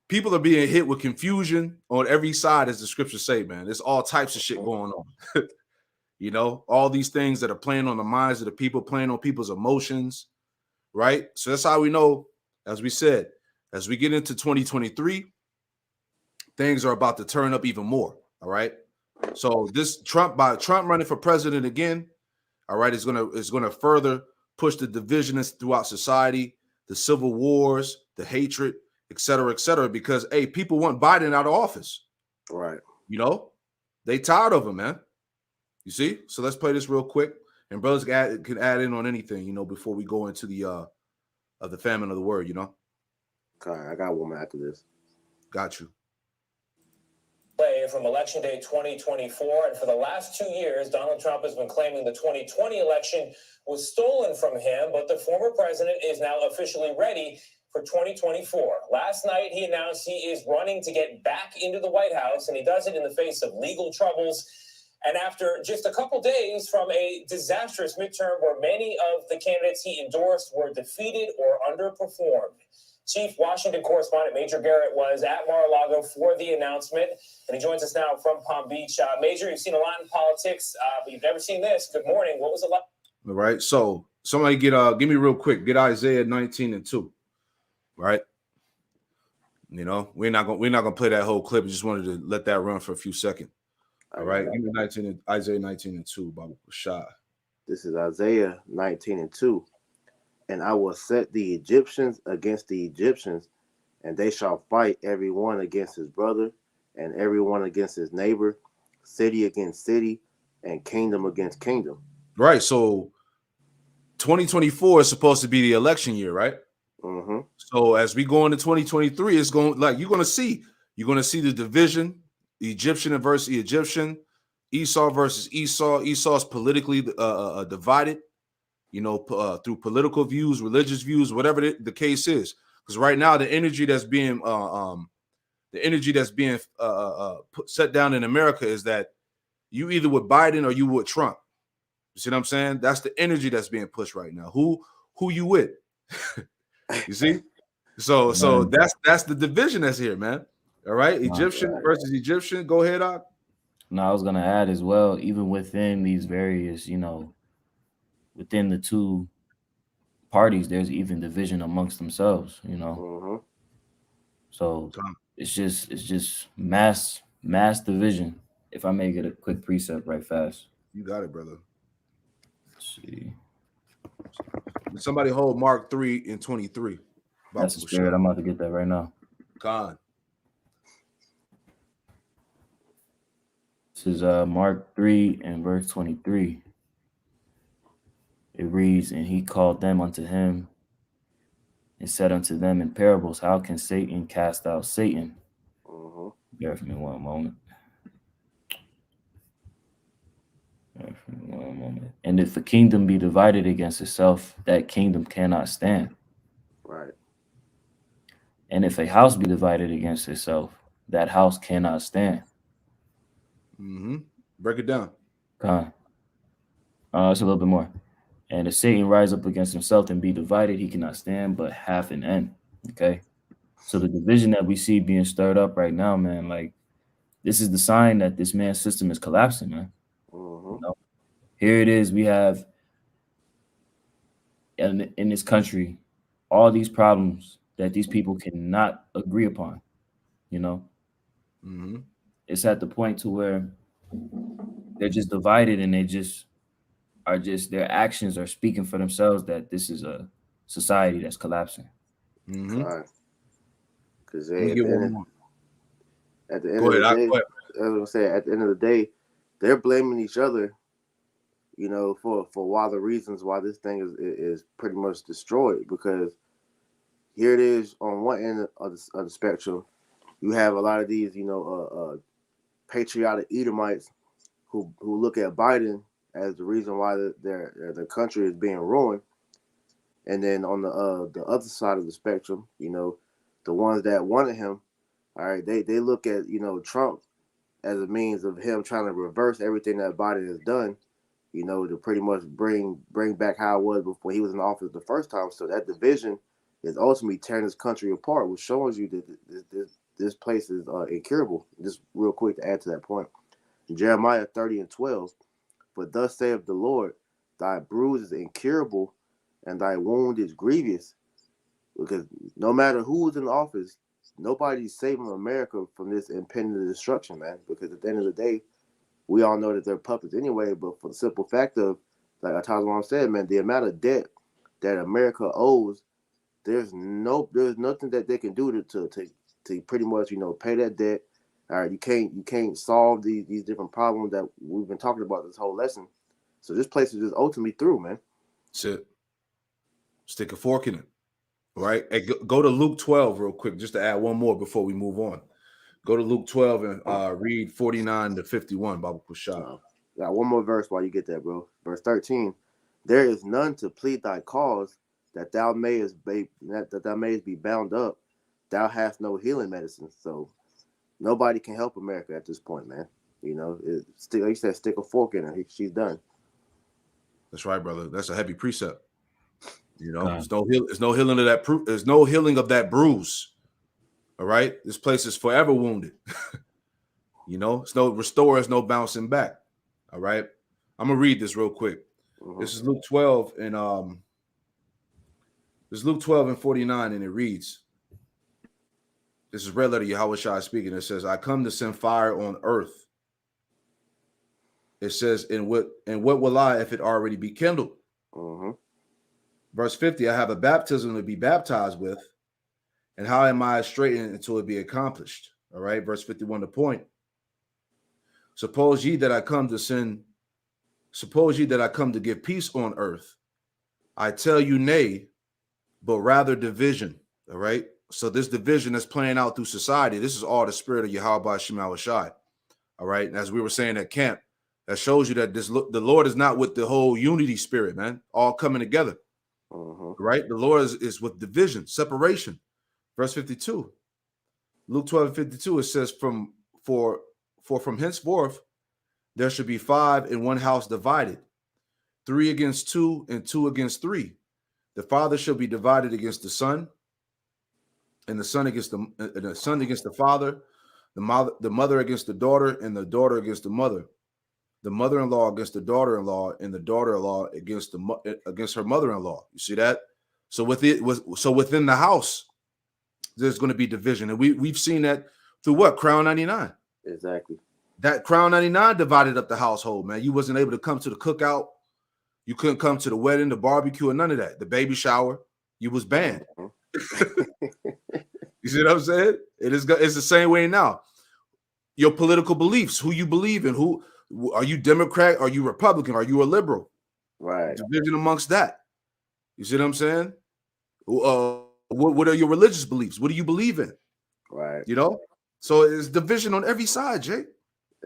people are being hit with confusion on every side, as the scriptures say, man. There's all types of shit going on. You know, all these things that are playing on the minds of the people, playing on people's emotions, right? So that's how we know, as we said, as we get into 2023, things are about to turn up even more, all right? So this Trump running for president again, all right, is gonna further push the divisions throughout society, the civil wars, the hatred, et cetera, because, hey, people want Biden out of office. Right. You know, they tired of him, man. You see? So let's play this real quick. And brothers can add in on anything, you know, before we go into the famine of the word, you know? Okay, I got one after this. Got you. From Election Day 2024, and for the last 2 years, Donald Trump has been claiming the 2020 election was stolen from him, but the former president is now officially ready for 2024. Last night, he announced he is running to get back into the White House, and he does it in the face of legal troubles. And after just a couple days from a disastrous midterm where many of the candidates he endorsed were defeated or underperformed. Chief Washington correspondent Major Garrett was at Mar-a-Lago for the announcement, and he joins us now from Palm Beach. Major, you've seen a lot in politics, but you've never seen this. Good morning. What was it like? All right. So somebody give me real quick. Get Isaiah 19:2. Right. You know, we're not gonna play that whole clip. I just wanted to let that run for a few seconds. All right. Give me Isaiah 19:2, Bible Rashad. This is Isaiah 19:2. And I will set the Egyptians against the Egyptians, and they shall fight every one against his brother, and every one against his neighbor, city against city, and kingdom against kingdom. Right. So 2024 is supposed to be the election year, right? Mm-hmm. So as we go into 2023, it's going like you're gonna see the division, the Egyptian versus the Egyptian, Esau versus Esau. Esau's politically divided, you know, through political views, religious views, whatever the case is. Because right now, the energy that's being the energy that's being set down in America is that you either with Biden or you with Trump. You see what I'm saying? That's the energy that's being pushed right now. Who you with? You see? So that's the division that's here, man. All right, Egyptian versus Egyptian. Go ahead, Doc. No, I was gonna add as well, even within these various, within the two parties, there's even division amongst themselves, So it's just mass division. If I may get a quick precept right fast. You got it, brother. Let's see. Somebody hold Mark 3:23. That's the spirit. I'm about to get that right now. God. This is Mark 3 and verse 23. It reads, "And he called them unto him and said unto them in parables, how can Satan cast out Satan?" Bear with me one moment. "And if a kingdom be divided against itself, that kingdom cannot stand. Right. And if a house be divided against itself, that house cannot stand." Break it down. It's a little bit more. "And if Satan rise up against himself and be divided, he cannot stand, but half an end." Okay. So the division that we see being stirred up right now, man, like this is the sign that this man's system is collapsing, man. Here it is. We have in this country all these problems that these people cannot agree upon. It's at the point to where they're just divided, and they just are their actions are speaking for themselves that this is a society that's collapsing. Because at the end Go of the ahead, day, go ahead. I was gonna say, at the end of the day, they're blaming each other, for why the reasons why this thing is pretty much destroyed. Because here it is on one end of the spectrum, you have a lot of these, patriotic Edomites who look at Biden as the reason why their country is being ruined. And then on the other side of the spectrum, the ones that wanted him, all right, they look at Trump as a means of him trying to reverse everything that Biden has done, to pretty much bring back how it was before he was in office the first time. So that division is ultimately tearing this country apart, which shows you that this place is incurable. Just real quick to add to that point, Jeremiah 30:12, "For thus saith the Lord, thy bruise is incurable, and thy wound is grievous." Because no matter who's in office, nobody's saving America from this impending destruction, man. Because at the end of the day, we all know that they're puppets anyway. But for the simple fact of, like Tazwan said, man, the amount of debt that America owes, there's nothing that they can do to pretty much pay that debt. All right, you can't solve these different problems that we've been talking about this whole lesson. So this place is just ultimately through, man. That's it. Stick a fork in it. All right. Hey, go to Luke 12 real quick, just to add one more before we move on. Go to Luke 12 and read 49 to 51, Baba Kushab. Got one more verse while you get that, bro. Verse 13. "There is none to plead thy cause, that thou mayest be bound up. Thou hast no healing medicine." So nobody can help America at this point, man. Like you said, stick a fork in her. She's done. That's right, brother. That's a heavy precept. There's no healing of that. There's no healing of that bruise. All right, this place is forever wounded. It's no restore, it's no bouncing back. All right, I'm gonna read this real quick. This is Luke 12 and 49, and it reads. This is red letter Yahweh Shai speaking. It says, "I come to send fire on earth." It says, "And what will I if it already be kindled?" Verse 50, "I have a baptism to be baptized with, and how am I straightened until it be accomplished?" All right, verse 51, the point. Suppose ye that I come to give peace on earth. I tell you, nay, but rather division." All right. So this division that's playing out through society, this is all the spirit of Yahweh Shema Shai. All right. And as we were saying at camp, that shows you that the Lord is not with the whole unity spirit, man, all coming together. Right. The Lord is with division, separation. Verse 52. Luke 12:52, it says, for from henceforth there should be 5 in one house divided, 3 against 2 and 2 against 3. The father shall be divided against the son, and the son against the father, the mother against the daughter, and the daughter against the mother-in-law against the daughter-in-law, and the daughter-in-law against her mother-in-law. You see that? So within the house, there's going to be division, and we've seen that through what? Crown 99. Exactly. That Crown 99 divided up the household, man. You wasn't able to come to the cookout. You couldn't come to the wedding, the barbecue, and none of that. The baby shower, you was banned. You see what I'm saying? It's the same way now. Your political beliefs, who you believe in, who are you, Democrat? Are you Republican? Are you a liberal? Right. Division amongst that. You see what I'm saying? What are your religious beliefs? What do you believe in? Right. You know? So it's division on every side, Jay.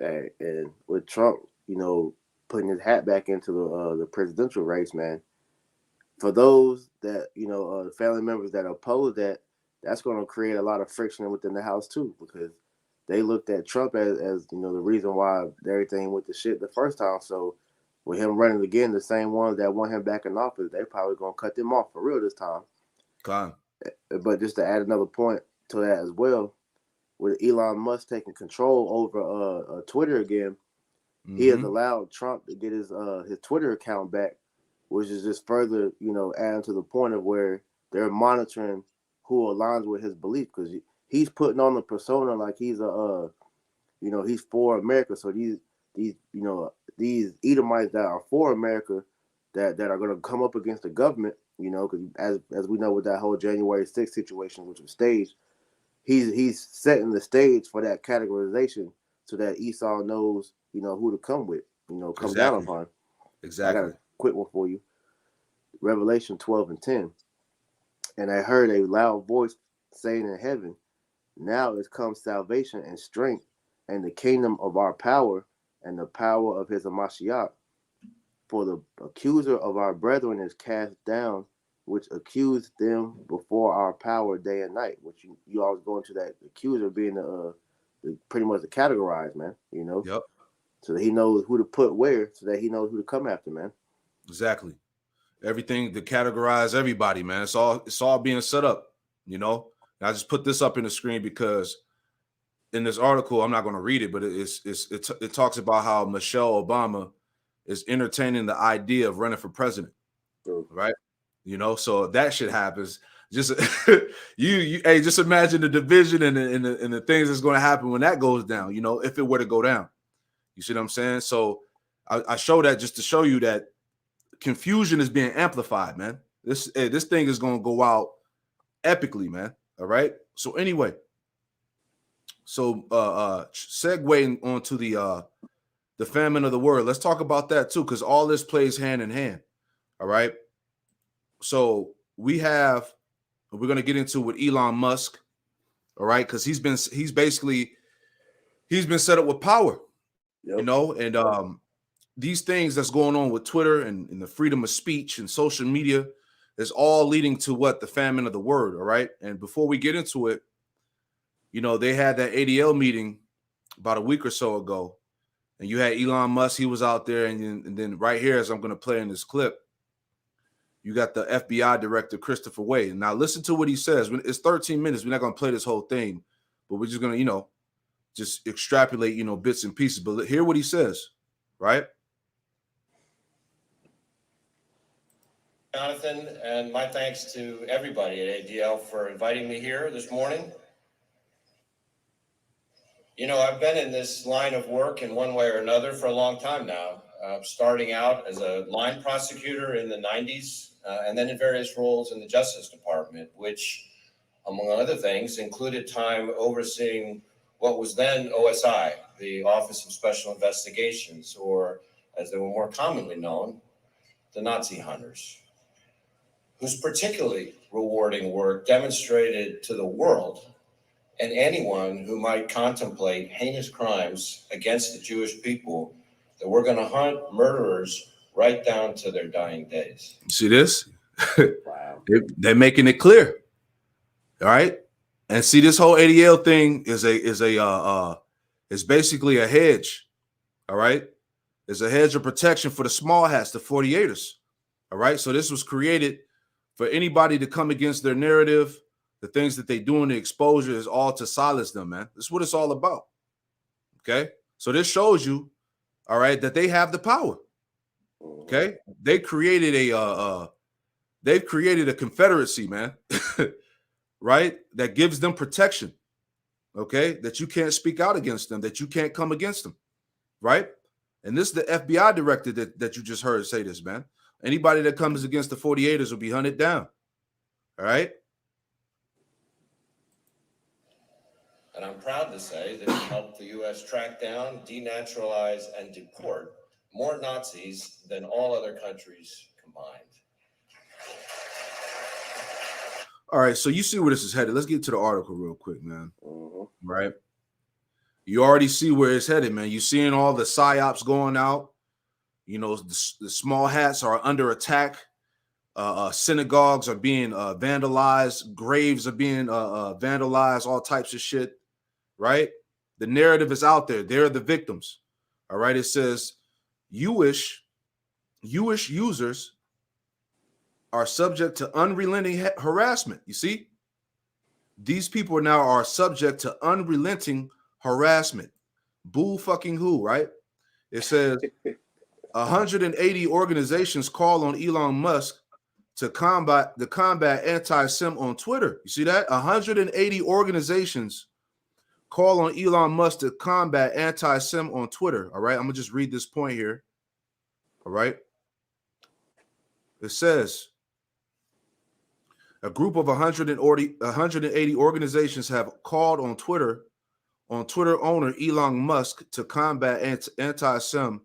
Hey, and with Trump, you know, putting his hat back into the presidential race, man. For those that, you know, family members that oppose that, that's going to create a lot of friction within the House too, because they looked at Trump as you know, the reason why everything went to shit the first time. So with him running again, the same ones that want him back in office, they probably going to cut them off for real this time. God. But just to add another point to that as well, with Elon Musk taking control over Twitter again, he has allowed Trump to get his Twitter account back, which is just further, you know, adding to the point of where they're monitoring who aligns with his belief, because he's putting on the persona like he's you know, he's for America. So these you know, these Edomites that are for America that are going to come up against the government, you know, because as we know with that whole January 6th situation, which was staged, he's setting the stage for that categorization so that Esau knows, you know, who to come with, you know, come down upon. Exactly. I got a quick one for you. Revelation 12:10. And I heard a loud voice saying in heaven, now is come salvation and strength and the kingdom of our power and the power of his Mashiach. For the accuser of our brethren is cast down, which accused them before our power day and night. Which you always go into that accuser being the pretty much the categorized, man, you know? Yep. So that he knows who to put where, so that he knows who to come after, man. Exactly. Everything to categorize everybody, man. It's all being set up, you know. And I just put this up in the screen because in this article, I'm not going to read it, but it talks about how Michelle Obama is entertaining the idea of running for president, right? You know, so if that shit happens, just hey, just imagine the division and the things that's going to happen when that goes down. You know, if it were to go down, you see what I'm saying? So I show that just to show you that confusion is being amplified, man. This thing is going to go out epically, man. All right. So anyway, so segueing onto the famine of the word, let's talk about that too, because all this plays hand in hand. All right. So we're going to get into with Elon Musk. All right, because he's been set up with power, you know, and these things that's going on with Twitter and the freedom of speech and social media is all leading to what? The famine of the word. All right. And before we get into it, you know, they had that ADL meeting about a week or so ago, and you had Elon Musk. He was out there, and then right here, as I'm going to play in this clip, you got the FBI director, Christopher Wade. Now listen to what he says. It's 13 minutes. We're not going to play this whole thing, but we're just going to, you know, just extrapolate, you know, bits and pieces. But hear what he says, right? Jonathan, and my thanks to everybody at ADL for inviting me here this morning. You know, I've been in this line of work in one way or another for a long time now, starting out as a line prosecutor in the 90s, and then in various roles in the Justice Department, which, among other things, included time overseeing what was then OSI, the Office of Special Investigations, or as they were more commonly known, the Nazi hunters, whose particularly rewarding work demonstrated to the world and anyone who might contemplate heinous crimes against the Jewish people that we're going to hunt murderers right down to their dying days. See this? Wow. They're making it clear. All right. And see, this whole ADL thing is basically a hedge. All right, it's a hedge of protection for the small hats, the 48ers. All right, so this was created for anybody to come against their narrative, the things that they do in the exposure is all to silence them, man. This is what it's all about. Okay, so this shows you, all right, that they have the power. Okay, they've created a confederacy, man, right? That gives them protection. Okay, that you can't speak out against them, that you can't come against them, right? And this is the FBI director that you just heard say this, man. Anybody that comes against the 48ers will be hunted down. All right. And I'm proud to say that he helped the U.S. track down, denaturalize, and deport more Nazis than all other countries combined. All right, so you see where this is headed. Let's get to the article real quick, man. Right? You already see where it's headed, man. You're seeing all the psyops going out. You know, the small hats are under attack. Synagogues are being vandalized. Graves are being vandalized. All types of shit, right? The narrative is out there. They're the victims. All right, it says Jewish users are subject to unrelenting harassment. You see? These people now are subject to unrelenting harassment. Boo fucking who, right? It says 180 organizations call on Elon Musk to combat anti-Sim on Twitter. You see that? 180 organizations call on Elon Musk to combat anti-Sim on Twitter. All right, I'm gonna just read this point here. All right. It says a group of 180 organizations have called on Twitter owner Elon Musk to combat anti-Sim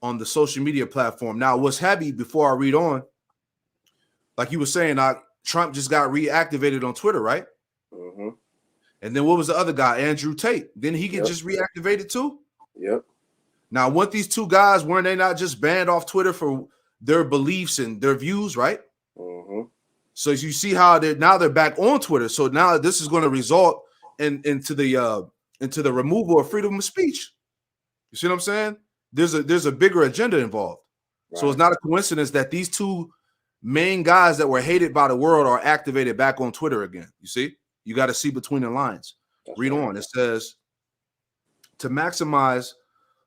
on the social media platform. Now, what's heavy before I read on, like you were saying, Trump just got reactivated on Twitter, right? And then what was the other guy, Andrew Tate? Didn't he get just reactivated too? Yep. Now, weren't these two guys, weren't they not just banned off Twitter for their beliefs and their views, right? So you see how they're back on Twitter. So now this is going to result into the removal of freedom of speech. You see what I'm saying? There's a bigger agenda involved. Right. So it's not a coincidence that these two main guys that were hated by the world are activated back on Twitter again. You see? You got to see between the lines. Read on. It says, to maximize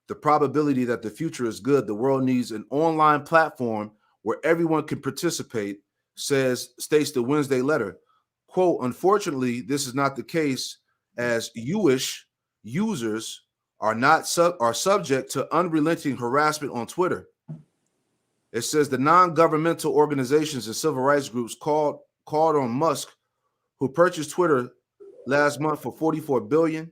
the probability that the future is good, the world needs an online platform where everyone can participate, states the Wednesday letter. Quote, unfortunately, this is not the case, as Jewish users are subject to unrelenting harassment on Twitter. It says the non-governmental organizations and civil rights groups called on Musk, who purchased Twitter last month for $44 billion,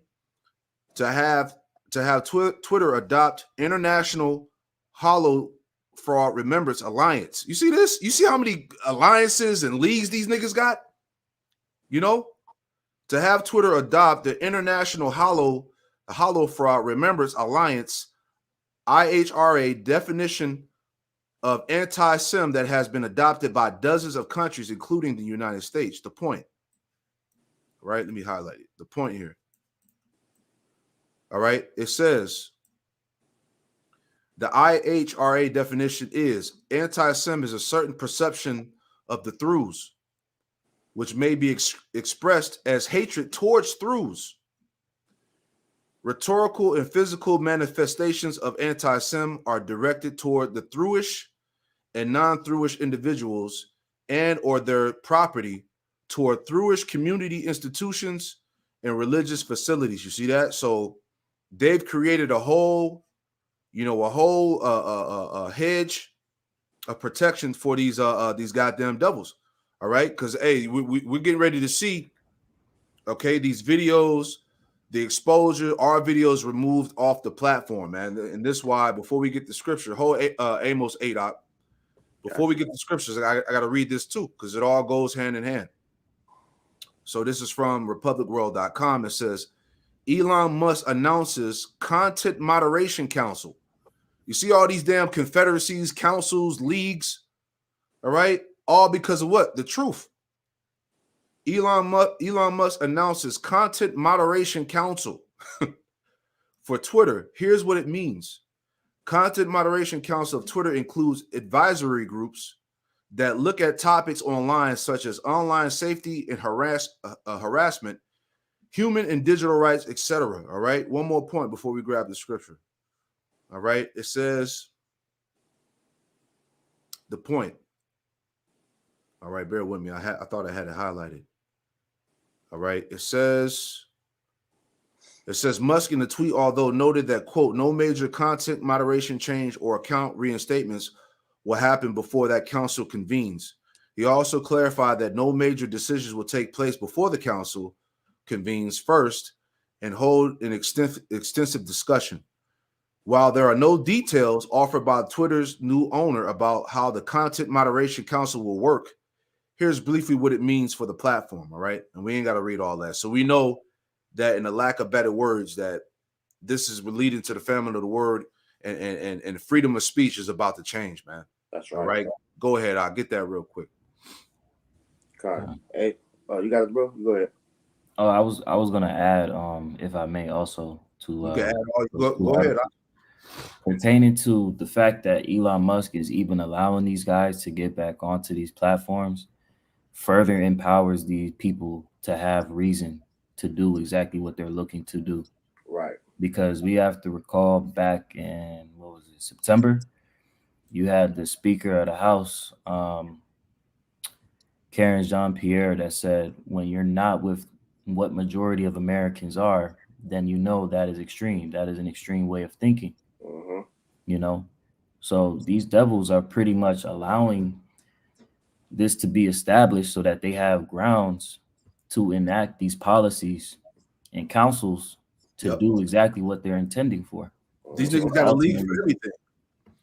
to have Twitter adopt International Hollow Fraud Remembrance Alliance. You see this? You see how many alliances and leagues these niggas got? You know, to have Twitter adopt the International Hollow Fraud Remembrance Alliance, IHRA, definition of anti-Sim that has been adopted by dozens of countries, including the United States. The point, right? Let me highlight it. The point here. All right. It says the IHRA definition is anti-Sim is a certain perception of the throughs, which may be expressed as hatred towards throughs. Rhetorical and physical manifestations of anti-Sim are directed toward the throughish and non-throughish individuals and or their property, toward throughish community institutions and religious facilities. You see that? So they've created a whole hedge of protection for these goddamn devils. All right, because hey, we're getting ready to see, okay, these videos, the exposure, our videos removed off the platform, man. And this is why, before we get the scripture, Amos 8 up. Before we get the scriptures, I got to read this too, because it all goes hand in hand. So this is from republicworld.com. It says, Elon Musk announces Content Moderation Council. You see all these damn confederacies, councils, leagues, all right? All because of what? The truth. Elon Musk announces Content Moderation Council for Twitter. Here's what it means. Content Moderation Council of Twitter includes advisory groups that look at topics online such as online safety and harassment, human and digital rights, etc. All right. One more point before we grab the scripture. All right. It says the point. All right. Bear with me. I thought I had it highlighted. All right. It says Musk in the tweet, although noted that, quote, no major content moderation change or account reinstatements will happen before that council convenes. He also clarified that no major decisions will take place before the council convenes first and hold an extensive discussion. While there are no details offered by Twitter's new owner about how the Content Moderation Council will work, here's briefly what it means for the platform, all right? And we ain't got to read all that. So we know that, in the lack of better words, that this is leading to the famine of the word, and freedom of speech is about to change, man. That's right. All right, go ahead. I'll get that real quick. Okay. Hey, you got it, bro? Go ahead. Oh, I was gonna add, if I may, also to You can add go ahead. Pertaining to the fact that Elon Musk is even allowing these guys to get back onto these platforms, further empowers these people to have reason to do exactly what they're looking to do. Right. Because we have to recall back in, what was it, September, you had the Speaker of the House, Karen Jean-Pierre, that said, when you're not with what majority of Americans are, then you know that is extreme. That is an extreme way of thinking. Mm-hmm. You know, so these devils are pretty much allowing this to be established so that they have grounds to enact these policies and councils to do exactly what they're intending for. These niggas got to leave for everything.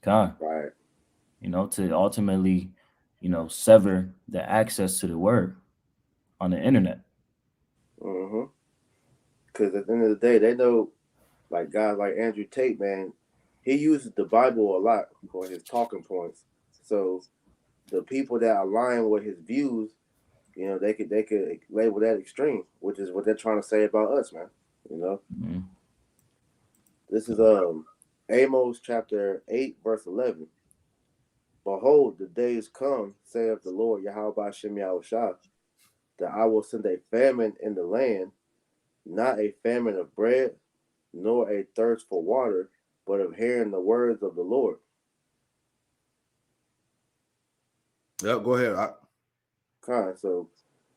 Right. You know, to ultimately, you know, sever the access to the word on the internet. Mm-hmm. Because at the end of the day, they know, like guys like Andrew Tate, man, he uses the Bible a lot for his talking points. So the people that align with his views, you know, they could label that extreme, which is what they're trying to say about us, man. You know, This is Amos chapter 8, verse 11. Behold, the days come, saith the Lord Yahweh Shem Yahushua, that I will send a famine in the land, not a famine of bread, nor a thirst for water, but of hearing the words of the Lord. Yep, go ahead. So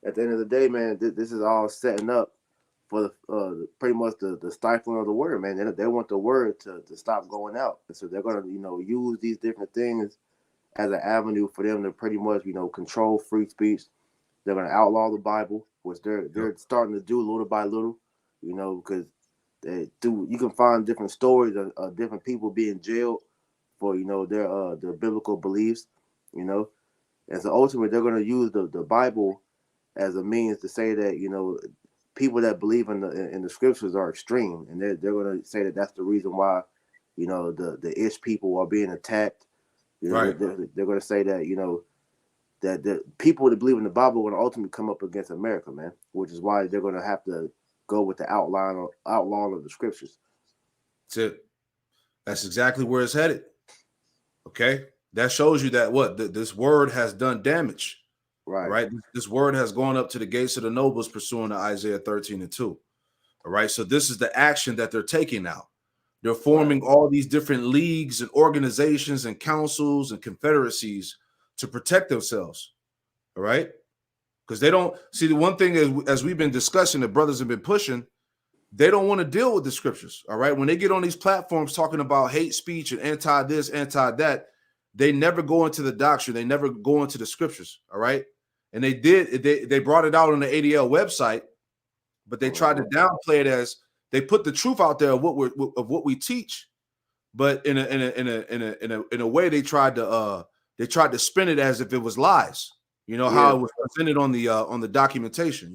at the end of the day, man, this is all setting up for the pretty much the stifling of the word, man. They want the word to stop going out. And so they're gonna, use these different things as an avenue for them to pretty much, control free speech. They're gonna outlaw the Bible, which they're starting to do little by little, because you can find different stories of different people being jailed for, their biblical beliefs, And so ultimately they're gonna use the Bible as a means to say that, people that believe in the scriptures are extreme, and they're going to say that that's the reason why, the Ish people are being attacked. Right. They're going to say that that the people that believe in the Bible are going to ultimately come up against America, man. Which is why they're going to have to go with the outlawing of the scriptures. That's it. That's exactly where it's headed. Okay, that shows you that this word has done damage. Right. This word has gone up to the gates of the nobles, pursuant to Isaiah 13:2. All right. So this is the action that they're taking now. They're forming all these different leagues and organizations and councils and confederacies to protect themselves. All right. Because they don't see, the one thing is, as we've been discussing, the brothers have been pushing, they don't want to deal with the scriptures. All right. When they get on these platforms talking about hate speech and anti this, anti that, they never go into the doctrine. They never go into the scriptures. All right. And they brought it out on the ADL website, but they tried to downplay it as they put the truth out there of what we teach, but in a way they tried to spin it as if it was lies. How it was presented on the documentation.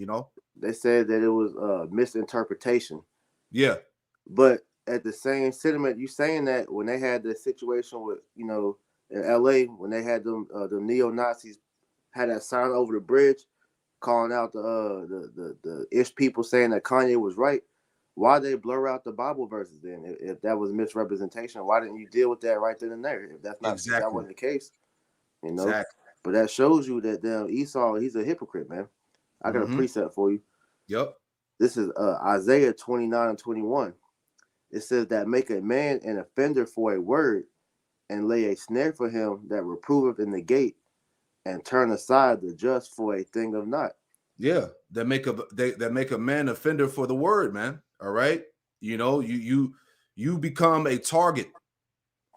They said that it was misinterpretation. Yeah, but at the same sentiment, you saying that when they had the situation with in LA when they had them the neo Nazis had that sign over the bridge, calling out the ish people saying that Kanye was right. Why they blur out the Bible verses then? If that was misrepresentation, why didn't you deal with that right then and there? If that's not, if that wasn't the case, you know. Exactly. But that shows you that Esau, he's a hypocrite, man. I got a precept for you. Yep. This is Isaiah 29:21. It says that make a man an offender for a word, and lay a snare for him that reproveth in the gate, and turn aside the just for a thing of naught. Yeah, that make a man offender for the word, man. All right, you know, you become a target.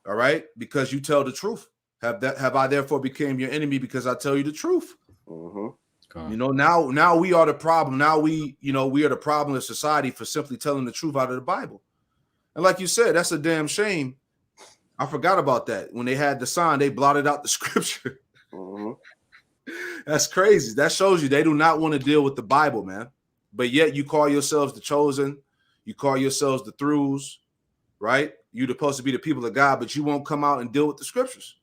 All right, because you tell the truth. Have I therefore became your enemy because I tell you the truth? You know, now we are the problem. Now we are the problem of society for simply telling the truth out of the Bible. And like you said, that's a damn shame. I forgot about that. When they had the sign, they blotted out the scripture. That's crazy. That shows you they do not want to deal with the Bible, man. But yet you call yourselves the chosen. You call yourselves the throughs, right? You're supposed to be the people of God, but you won't come out and deal with the scriptures,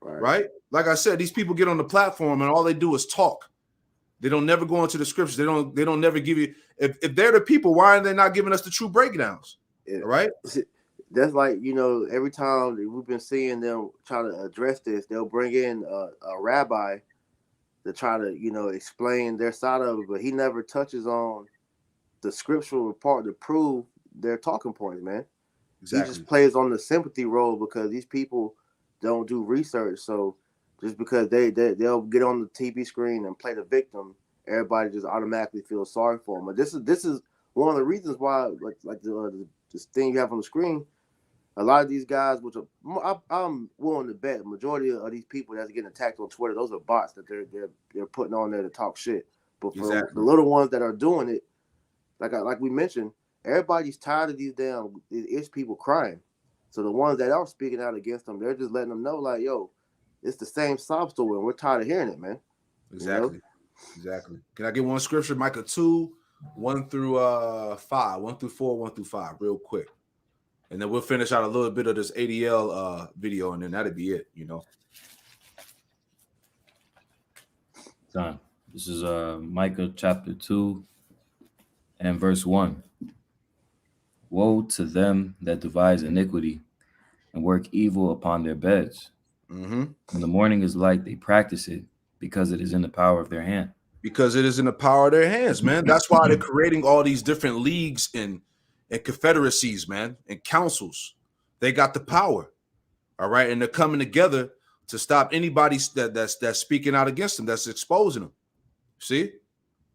right? Like I said, these people get on the platform and all they do is talk. They don't never go into the scriptures. They don't never give you. If they're the people, why are they not giving us the true breakdowns? All right. That's like, you know, every time we've been seeing them try to address this, they'll bring in a rabbi to try to, you know, explain their side of it, but he never touches on the scriptural part to prove their talking points, man. Exactly. He just plays on the sympathy role because these people don't do research. So just because they'll get on the TV screen and play the victim, everybody just automatically feels sorry for them. But this is one of the reasons why, like this thing you have on the screen, a lot of these guys, which are, I'm willing to bet, the majority of these people that's getting attacked on Twitter, those are bots that they're putting on there to talk shit. But for the little ones that are doing it, like we mentioned, everybody's tired of these ish people crying. So the ones that are speaking out against them, they're just letting them know, like, yo, it's the same sob story, and we're tired of hearing it, man. Exactly. You know? Exactly. Can I get one scripture, Micah 2, 1 through 5, 1 through 4, 1 through 5, real quick. And then we'll finish out a little bit of this ADL video, and then that'll be it, you know. Done. This is Micah chapter 2 and verse 1. Woe to them that devise iniquity and work evil upon their beds. When the morning is light, they practice it because it is in the power of their hand. Because it is in the power of their hands, man. That's why they're creating all these different leagues and confederacies, man, and councils. They got the power, all right, and they're coming together to stop anybody that's speaking out against them, that's exposing them. See,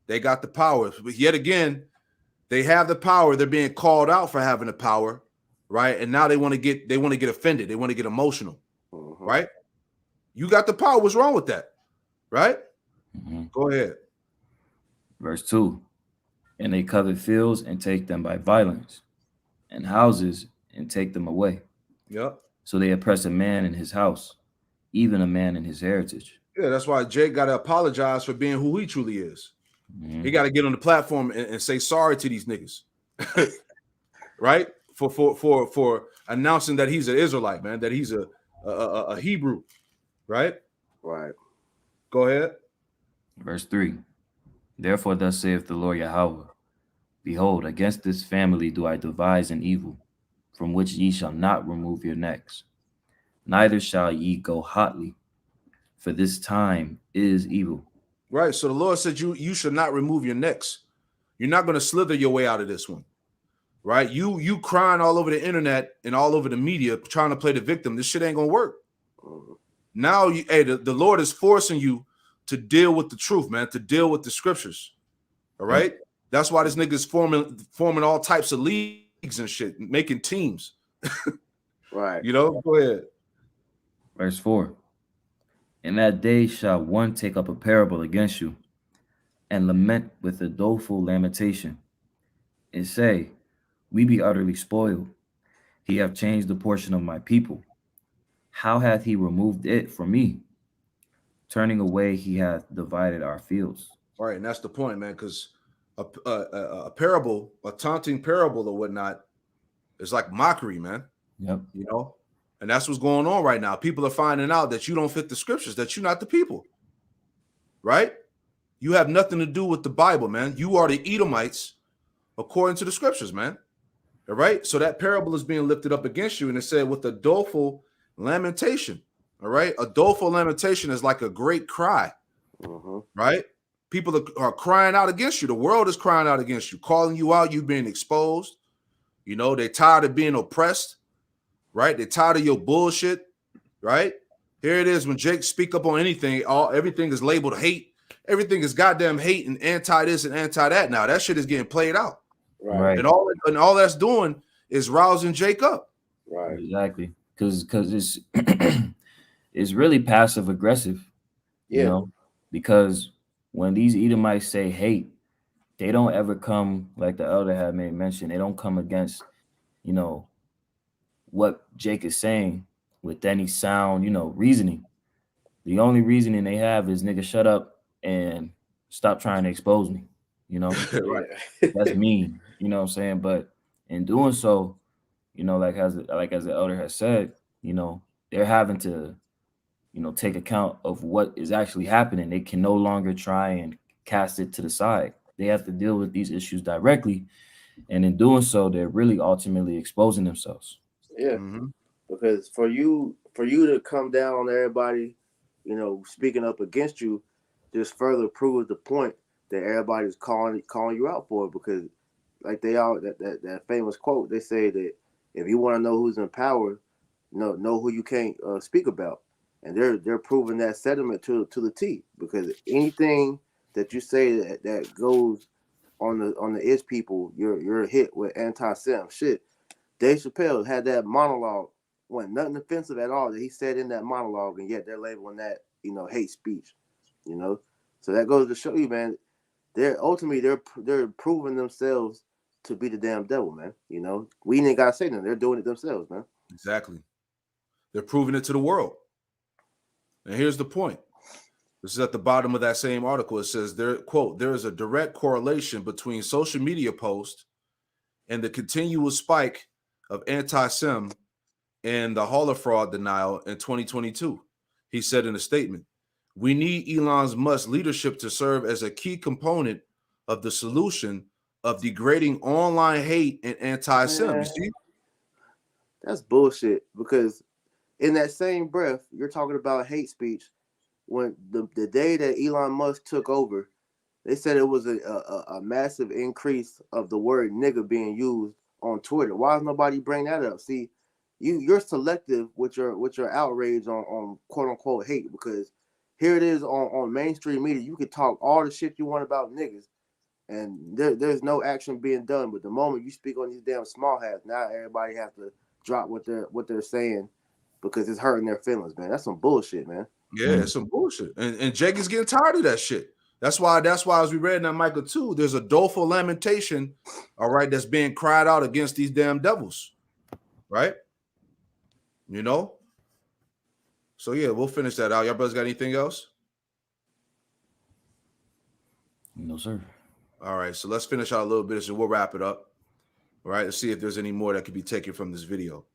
they got the power, but yet again, they have the power. They're being called out for having the power, right? And now they want to get offended. They want to get emotional, right? You got the power. What's wrong with that, right? Go ahead. Verse 2. And they covet fields and take them by violence, and houses and take them away. Yep. So they oppress a man in his house, even a man in his heritage. Yeah, that's why Jake got to apologize for being who he truly is. He got to get on the platform and say sorry to these niggas, right? For announcing that he's an Israelite, man, that he's a Hebrew, right? Right. Go ahead. Verse 3. Therefore thus saith the Lord Yahweh, behold, against this family do I devise an evil, from which ye shall not remove your necks, neither shall ye go hotly, for this time is evil. Right. So the Lord said you should not remove your necks. You're not going to slither your way out of this one. Right. You crying all over the internet and all over the media trying to play the victim. This shit ain't going to work. Now, the Lord is forcing you to deal with the truth, man, to deal with the scriptures. All right. That's why this nigga is forming all types of leagues and shit, making teams. Right. You know, go ahead. Verse 4. In that day shall one take up a parable against you, and lament with a doleful lamentation, and say, we be utterly spoiled. He hath changed the portion of my people. How hath he removed it from me? Turning away, he hath divided our fields. All right, and that's the point, man, because a parable, a taunting parable or whatnot, is like mockery, man. Yep. You know, and that's what's going on right now. People are finding out that you don't fit the scriptures, that you're not the people, right? You have nothing to do with the Bible, man. You are the Edomites according to the scriptures, man. All right. So that parable is being lifted up against you. And it said with a doleful lamentation. All right. A doleful lamentation is like a great cry. Right. People are crying out against you. The world is crying out against you, calling you out. You being exposed. You know, they're tired of being oppressed. Right. They're tired of your bullshit. Right. Here it is. When Jake speak up on anything, everything is labeled hate. Everything is goddamn hate and anti this and anti that. Now that shit is getting played out. Right. And all that's doing is rousing Jake up. Right. Exactly. Because it's it's really passive aggressive. You know, because when these Edomites say hate, they don't ever come, like the elder had made mention, they don't come against, you know, what Jake is saying with any sound, you know, reasoning. The only reasoning they have is nigga, shut up and stop trying to expose me. You know, Right. That's mean, you know what I'm saying? But in doing so, you know, like as the elder has said, you know, they're having to, you know, take account of what is actually happening. They can no longer try and cast it to the side. They have to deal with these issues directly. And in doing so, they're really ultimately exposing themselves. Yeah. Because for you to come down on everybody, you know, speaking up against you, just further proves the point that everybody's calling you out for. Because like they all that famous quote, they say that if you want to know who's in power, know who you can't speak about. And they're proving that sentiment to the T, because anything that you say that goes on the itch people, you're hit with anti-Sem shit. Dave Chappelle had that monologue, wasn't nothing offensive at all that he said in that monologue, and yet they're labeling that, you know, hate speech. You know, so that goes to show you, man. They're proving themselves to be the damn devil, man. You know, we ain't gotta say nothing. They're doing it themselves, man. Exactly. They're proving it to the world. And here's the point. This is at the bottom of that same article. It says, quote, there is a direct correlation between social media posts and the continual spike of anti-Sem and the holofraud denial in 2022. He said in a statement, we need Elon Musk's leadership to serve as a key component of the solution of degrading online hate and anti-Sem. You see? That's bullshit, because in that same breath, you're talking about hate speech. When the day that Elon Musk took over, they said it was a massive increase of the word nigga being used on Twitter. Why does nobody bring that up? See, you're selective with your outrage on quote unquote hate, because here it is on mainstream media. You can talk all the shit you want about niggas, and there's no action being done. But the moment you speak on these damn small hats, now everybody has to drop what they're saying because it's hurting their feelings, man. That's some bullshit, man. Yeah, it's some bullshit. And Jake is getting tired of that shit. That's why as we read in that Michael 2, there's a doleful lamentation, all right, that's being cried out against these damn devils. Right? You know? So yeah, we'll finish that out. Y'all brothers got anything else? No, sir. All right, so let's finish out a little bit and we'll wrap it up. All right, let's see if there's any more that could be taken from this video.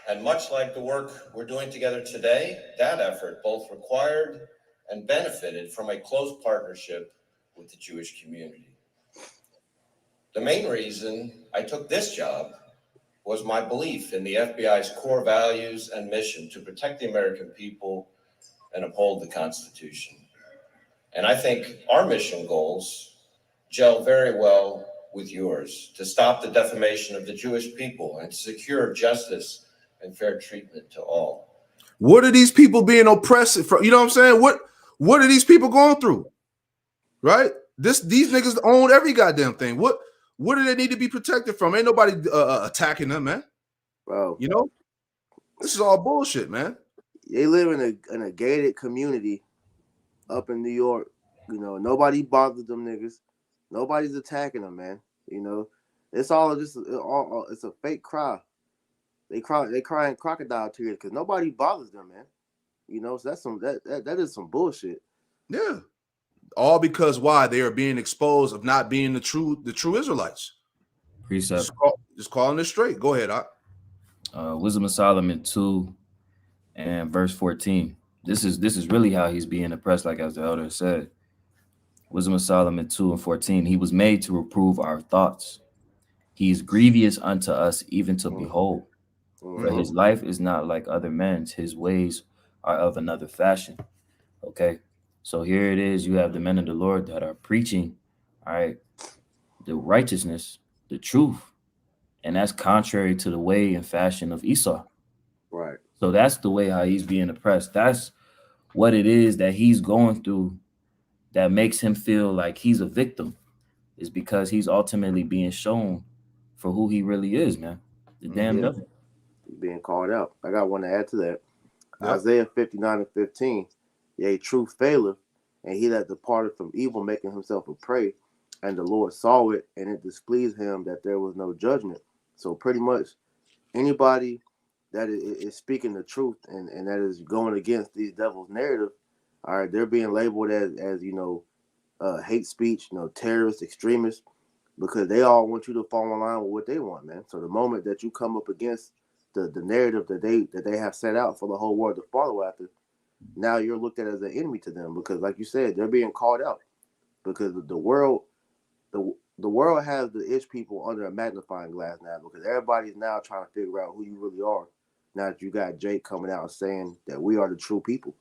And much like the work we're doing together today, that effort both required and benefited from a close partnership with the Jewish community. The main reason I took this job was my belief in the FBI's core values and mission to protect the American people and uphold the Constitution. And I think our mission goals gel very well with yours, to stop the defamation of the Jewish people and to secure justice and fair treatment to all. What are these people being oppressed from? You know what I'm saying? What are these people going through? Right? These niggas own every goddamn thing. What do they need to be protected from? Ain't nobody attacking them, man. Bro, you know, this is all bullshit, man. They live in a gated community up in New York. You know, nobody bothers them niggas. Nobody's attacking them, man. You know, it's all just it's a fake cry. They crying crocodile tears because nobody bothers them, man. You know, so that is some bullshit. Yeah, all because why? They are being exposed of not being the true Israelites. Precept. Just calling it straight. Go ahead, Wisdom of Solomon 2 And verse 14. This is really how he's being oppressed, like as the elder said. Wisdom of Solomon 2:14. He was made to reprove our thoughts. He is grievous unto us, even to behold. For his life is not like other men's. His ways are of another fashion. Okay. So here it is. You have the men of the Lord that are preaching, all right, the righteousness, the truth. And that's contrary to the way and fashion of Esau. Right. So that's the way how he's being oppressed. That's what it is that he's going through that makes him feel like he's a victim, is because he's ultimately being shown for who he really is, man. The damn devil. Being called out. I got one to add to that. Yep. Isaiah 59:15. Yea, truth faileth, and he that departed from evil, making himself a prey. And the Lord saw it, and it displeased him that there was no judgment. So pretty much anybody that is speaking the truth and that is going against these devils' narrative, all right, they're being labeled as hate speech, terrorists, extremists, because they all want you to fall in line with what they want, man. So the moment that you come up against the narrative that they have set out for the whole world to follow after, now you're looked at as an enemy to them, because like you said, they're being called out, because the world has the ish people under a magnifying glass now, because everybody's now trying to figure out who you really are. Now that you got Jake coming out and saying that we are the true people,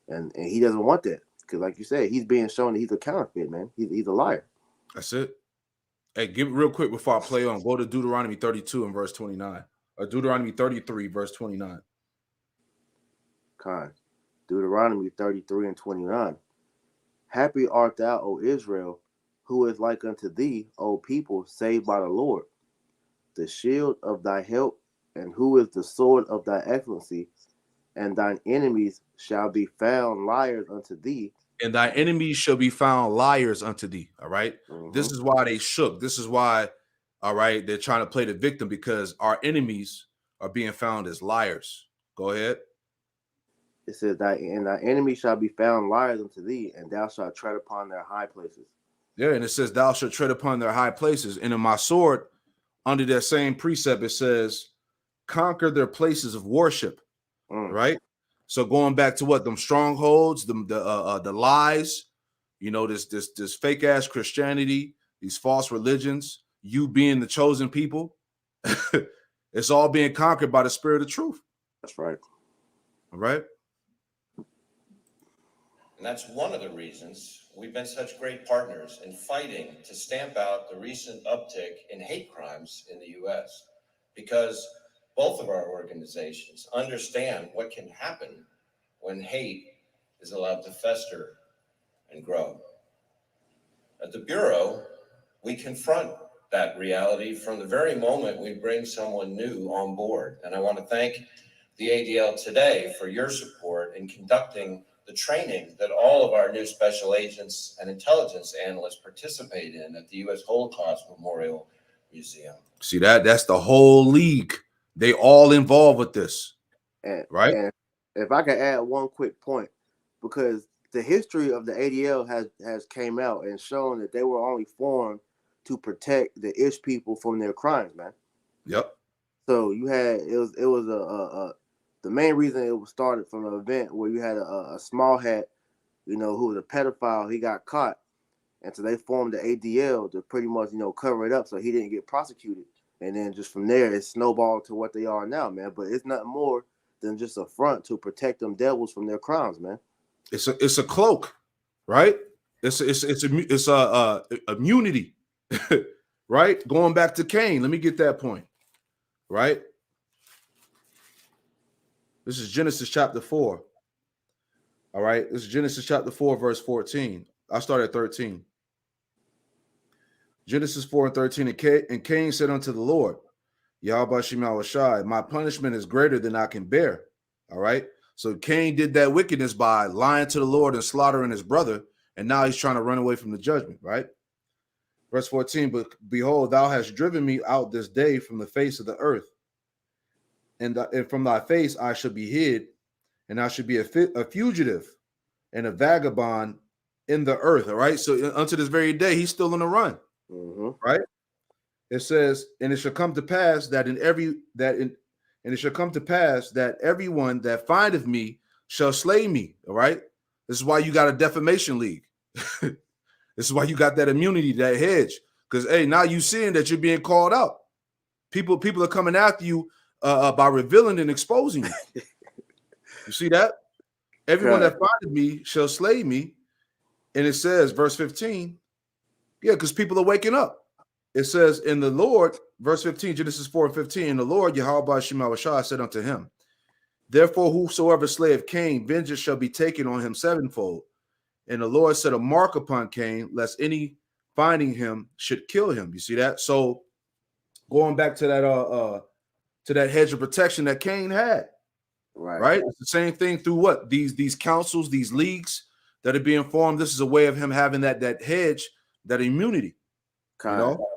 and he doesn't want that, because like you said, he's being shown that he's a counterfeit, man. He's a liar. That's it. Hey, give it real quick before I play on. Go to Deuteronomy 32 and verse 29, or Deuteronomy 33 verse 29. Kind. Deuteronomy 33 and 29. Happy art thou, O Israel, who is like unto thee, O people saved by the Lord, the shield of thy help, and who is the sword of thy excellency, and thine enemies shall be found liars unto thee. And thy enemies shall be found liars unto thee. All right. Mm-hmm. This is why they shook. This is why, all right, they're trying to play the victim, because our enemies are being found as liars. Go ahead. It says, thy enemies shall be found liars unto thee, and thou shalt tread upon their high places. Yeah, and it says, thou shalt tread upon their high places. And in my sword, under that same precept, it says, conquer their places of worship. Right. So going back to what them strongholds, the lies, this fake ass Christianity, these false religions, you being the chosen people, it's all being conquered by the spirit of truth. That's right. All right. And that's one of the reasons we've been such great partners in fighting to stamp out the recent uptick in hate crimes in the U.S., because both of our organizations understand what can happen when hate is allowed to fester and grow. At the Bureau, we confront that reality from the very moment we bring someone new on board. And I want to thank the ADL today for your support in conducting the training that all of our new special agents and intelligence analysts participate in at the U.S. Holocaust Memorial Museum. See that's the whole league. They all involved with this, right? And if I could add one quick point, because the history of the ADL has came out and shown that they were only formed to protect the ish people from their crimes, man. Yep. So you had the main reason it was started from an event where you had a small hat, who was a pedophile. He got caught, and so they formed the ADL to pretty much cover it up so he didn't get prosecuted. And then just from there, it snowballed to what they are now, man. But it's nothing more than just a front to protect them devils from their crimes, man. It's a cloak, right? It's immunity, right? Going back to Cain, let me get that point, right? This is Genesis chapter 4. All right, this is Genesis chapter 4, verse 14. I start at 13. Genesis 4 and 13, and Cain said unto the Lord, Yahweh Shema Shai, my punishment is greater than I can bear. All right. So Cain did that wickedness by lying to the Lord and slaughtering his brother, and now he's trying to run away from the judgment, right? Verse 14, but behold, thou hast driven me out this day from the face of the earth, and from thy face I shall be hid, and I should be a fugitive and a vagabond in the earth. All right. So unto this very day, he's still on the run. Right. It says, and it shall come to pass that in and it shall come to pass that everyone that findeth me shall slay me. All right. This is why you got a defamation league. This is why you got that immunity, that hedge. Because hey, now you seeing that you're being called out. People are coming after you by revealing and exposing you. You see that? Everyone that findeth me shall slay me. And it says, verse 15, yeah, because people are waking up. It says, in the Lord, verse 15, Genesis 4:15, in the Lord, Yahweh Shema Shah said unto him, therefore, whosoever slayeth Cain, vengeance shall be taken on him sevenfold. And the Lord set a mark upon Cain, lest any finding him should kill him. You see that? So going back to that hedge of protection that Cain had, right? It's the same thing through what? These councils, these leagues that are being formed. This is a way of him having that hedge, that immunity. You know?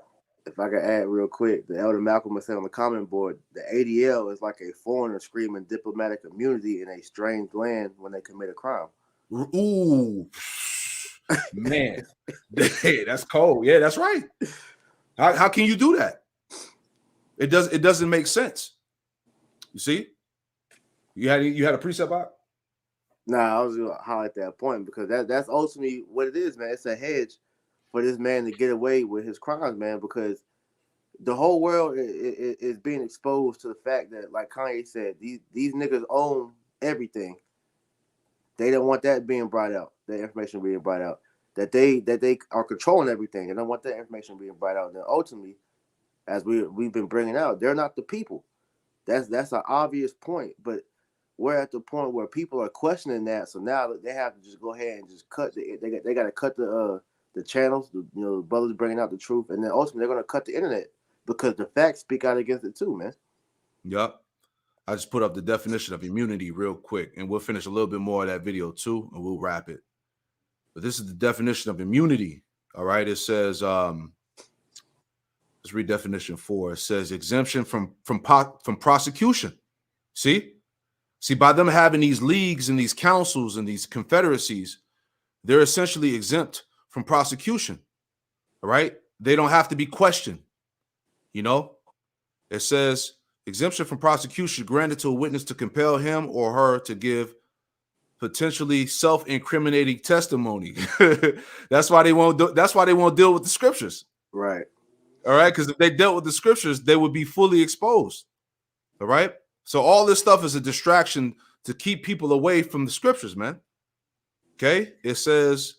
If I could add real quick, the Elder Malcolm was saying on the comment board, the ADL is like a foreigner screaming diplomatic immunity in a strange land when they commit a crime. Ooh, man, hey, that's cold. Yeah, that's right. How can you do that? It doesn't make sense. You see, you had a precept out. Nah, I was gonna highlight that point because that's ultimately what it is, man. It's a hedge for this man to get away with his crimes, man, because the whole world is being exposed to the fact that, like Kanye said, these niggas own everything. They don't want that being brought out, that information being brought out, that they are controlling everything. They don't want that information being brought out. And then ultimately, as we've been bringing out, they're not the people. That's an obvious point, but we're at the point where people are questioning that. So now they have to just go ahead and just cut they got to cut the channels, the brothers bringing out the truth, and then ultimately they're going to cut the internet because the facts speak out against it too, man. Yup. I just put up the definition of immunity real quick, and we'll finish a little bit more of that video too, and we'll wrap it. But this is the definition of immunity. All right. It says, let's read definition 4. It says exemption from prosecution. See, by them having these leagues and these councils and these confederacies, they're essentially exempt from prosecution. All right. They don't have to be questioned. You know, it says exemption from prosecution granted to a witness to compel him or her to give potentially self-incriminating testimony. That's why they won't deal with the scriptures. Right. All right. Because if they dealt with the scriptures, they would be fully exposed. All right. So all this stuff is a distraction to keep people away from the scriptures, man. Okay. It says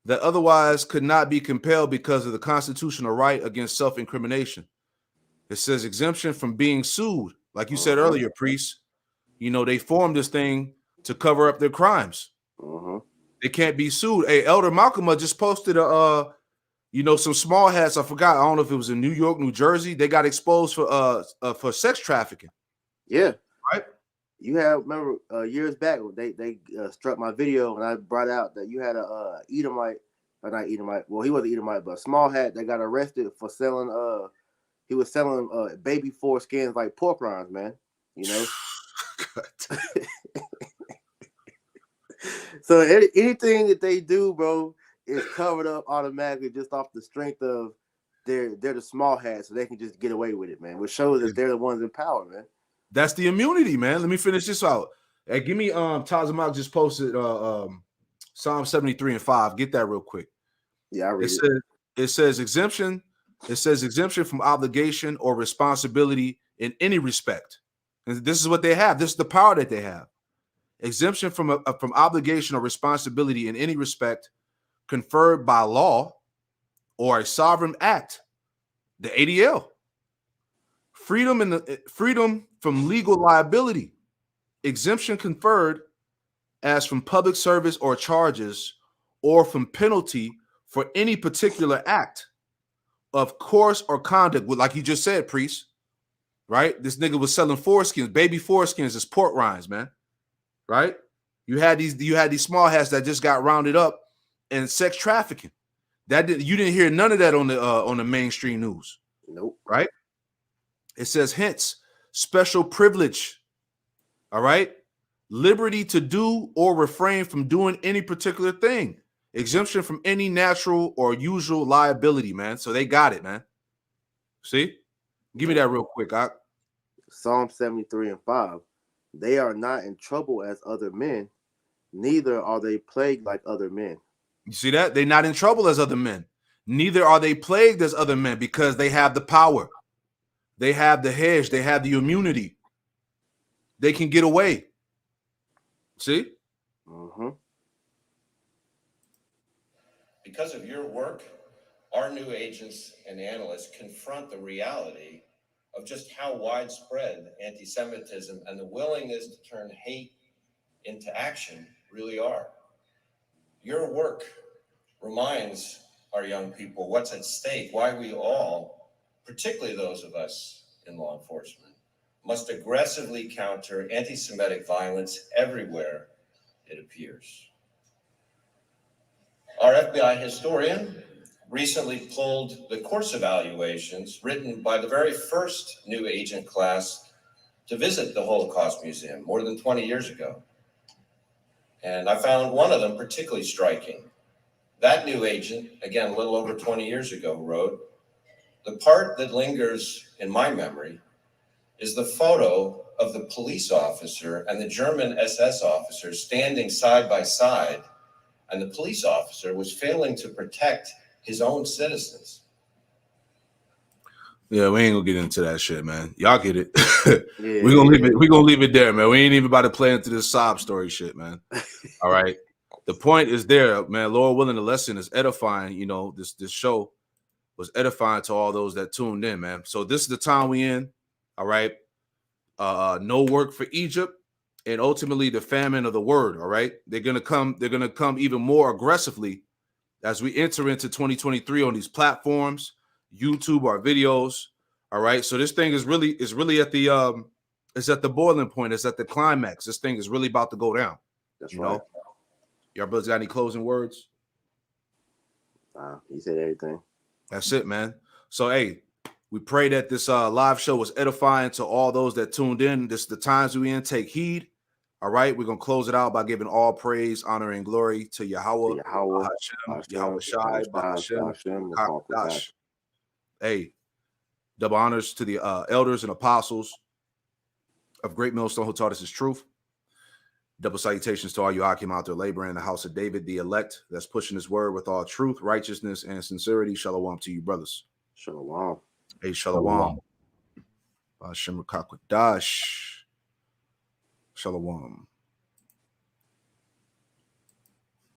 that otherwise could not be compelled because of the constitutional right against self-incrimination. It says exemption from being sued. Like you said earlier, priests, they formed this thing to cover up their crimes. They can't be sued. Hey, Elder Malcolm just posted some small hats. I forgot. I don't know if it was in New York, New Jersey. They got exposed for sex trafficking. Yeah. Right. You remember years back they struck my video and I brought out that you had a Edomite, or not Edomite. Well, he wasn't Edomite, but a small hat that got arrested for selling. He was selling baby foreskins like pork rinds, man. So anything that they do, bro, is covered up automatically just off the strength of they're the small hats, so they can just get away with it, man. Which shows that they're the ones in power, man. That's the immunity, man. Let me finish this out. Hey, give me Tazamak just posted Psalm 73:5. Get that real quick. Yeah, I read it. It says exemption. It says exemption from obligation or responsibility in any respect. And this is what they have. This is the power that they have. Exemption from obligation or responsibility in any respect conferred by law or a sovereign act, the ADL. Freedom from legal liability. Exemption conferred as from public service or charges or from penalty for any particular act of course or conduct, like you just said, priest, right? This nigga was selling foreskins, baby foreskins as pork rinds, man, right? You had these small hats that just got rounded up in sex trafficking. You didn't hear none of that on the mainstream news. Nope. Right? It says hence special privilege. All right, liberty to do or refrain from doing any particular thing. Exemption from any natural or usual liability, man. So they got it, man. See? Give me that real quick, Doc. Psalm 73:5. They are not in trouble as other men, neither are they plagued like other men. You see that? They're not in trouble as other men. Neither are they plagued as other men because they have the power. They have the hedge. They have the immunity. They can get away. See? Mm-hmm. Because of your work, our new agents and analysts confront the reality of just how widespread anti-Semitism and the willingness to turn hate into action really are. Your work reminds our young people what's at stake, why we all, particularly those of us in law enforcement, must aggressively counter anti-Semitic violence everywhere it appears. Our FBI historian recently pulled the course evaluations written by the very first new agent class to visit the Holocaust Museum more than 20 years ago. And I found one of them particularly striking. That new agent, again, a little over 20 years ago, wrote, "The part that lingers in my memory is the photo of the police officer and the German SS officer standing side by side, and the police officer was failing to protect his own citizens." Yeah, we ain't gonna get into that shit, man. Y'all get it. Yeah, We're gonna leave it. We're gonna leave it there, man. We ain't even about to play into this sob story shit, man. All right. The point is there, man. Lord willing, the lesson is edifying. You know, this show was edifying to all those that tuned in, man. So this is the time we in. All right. No work for Egypt, and ultimately the famine of the word. All right. They're gonna come even more aggressively as we enter into 2023 on these platforms, YouTube, our videos. All right. So this thing is really at the it's at the boiling point. It's at the climax. This thing is really about to go down. That's you right. know. Y'all brothers got any closing words? You said everything. That's it, man. So hey, we pray that this live show was edifying to all those that tuned in. This is the times we in. Take heed. All right, we're gonna close it out by giving all praise, honor, and glory to Yahweh, Yahweh Shai, Bahashem. Hey, double honors to the elders and apostles of Great Millstone who taught us his truth. Double salutations to all you Akim out there laboring in the house of David, the elect that's pushing his word with all truth, righteousness, and sincerity. Shalom to you, brothers. Shalom. Hey, shalom. Hashem Rakakwadash. Shalom.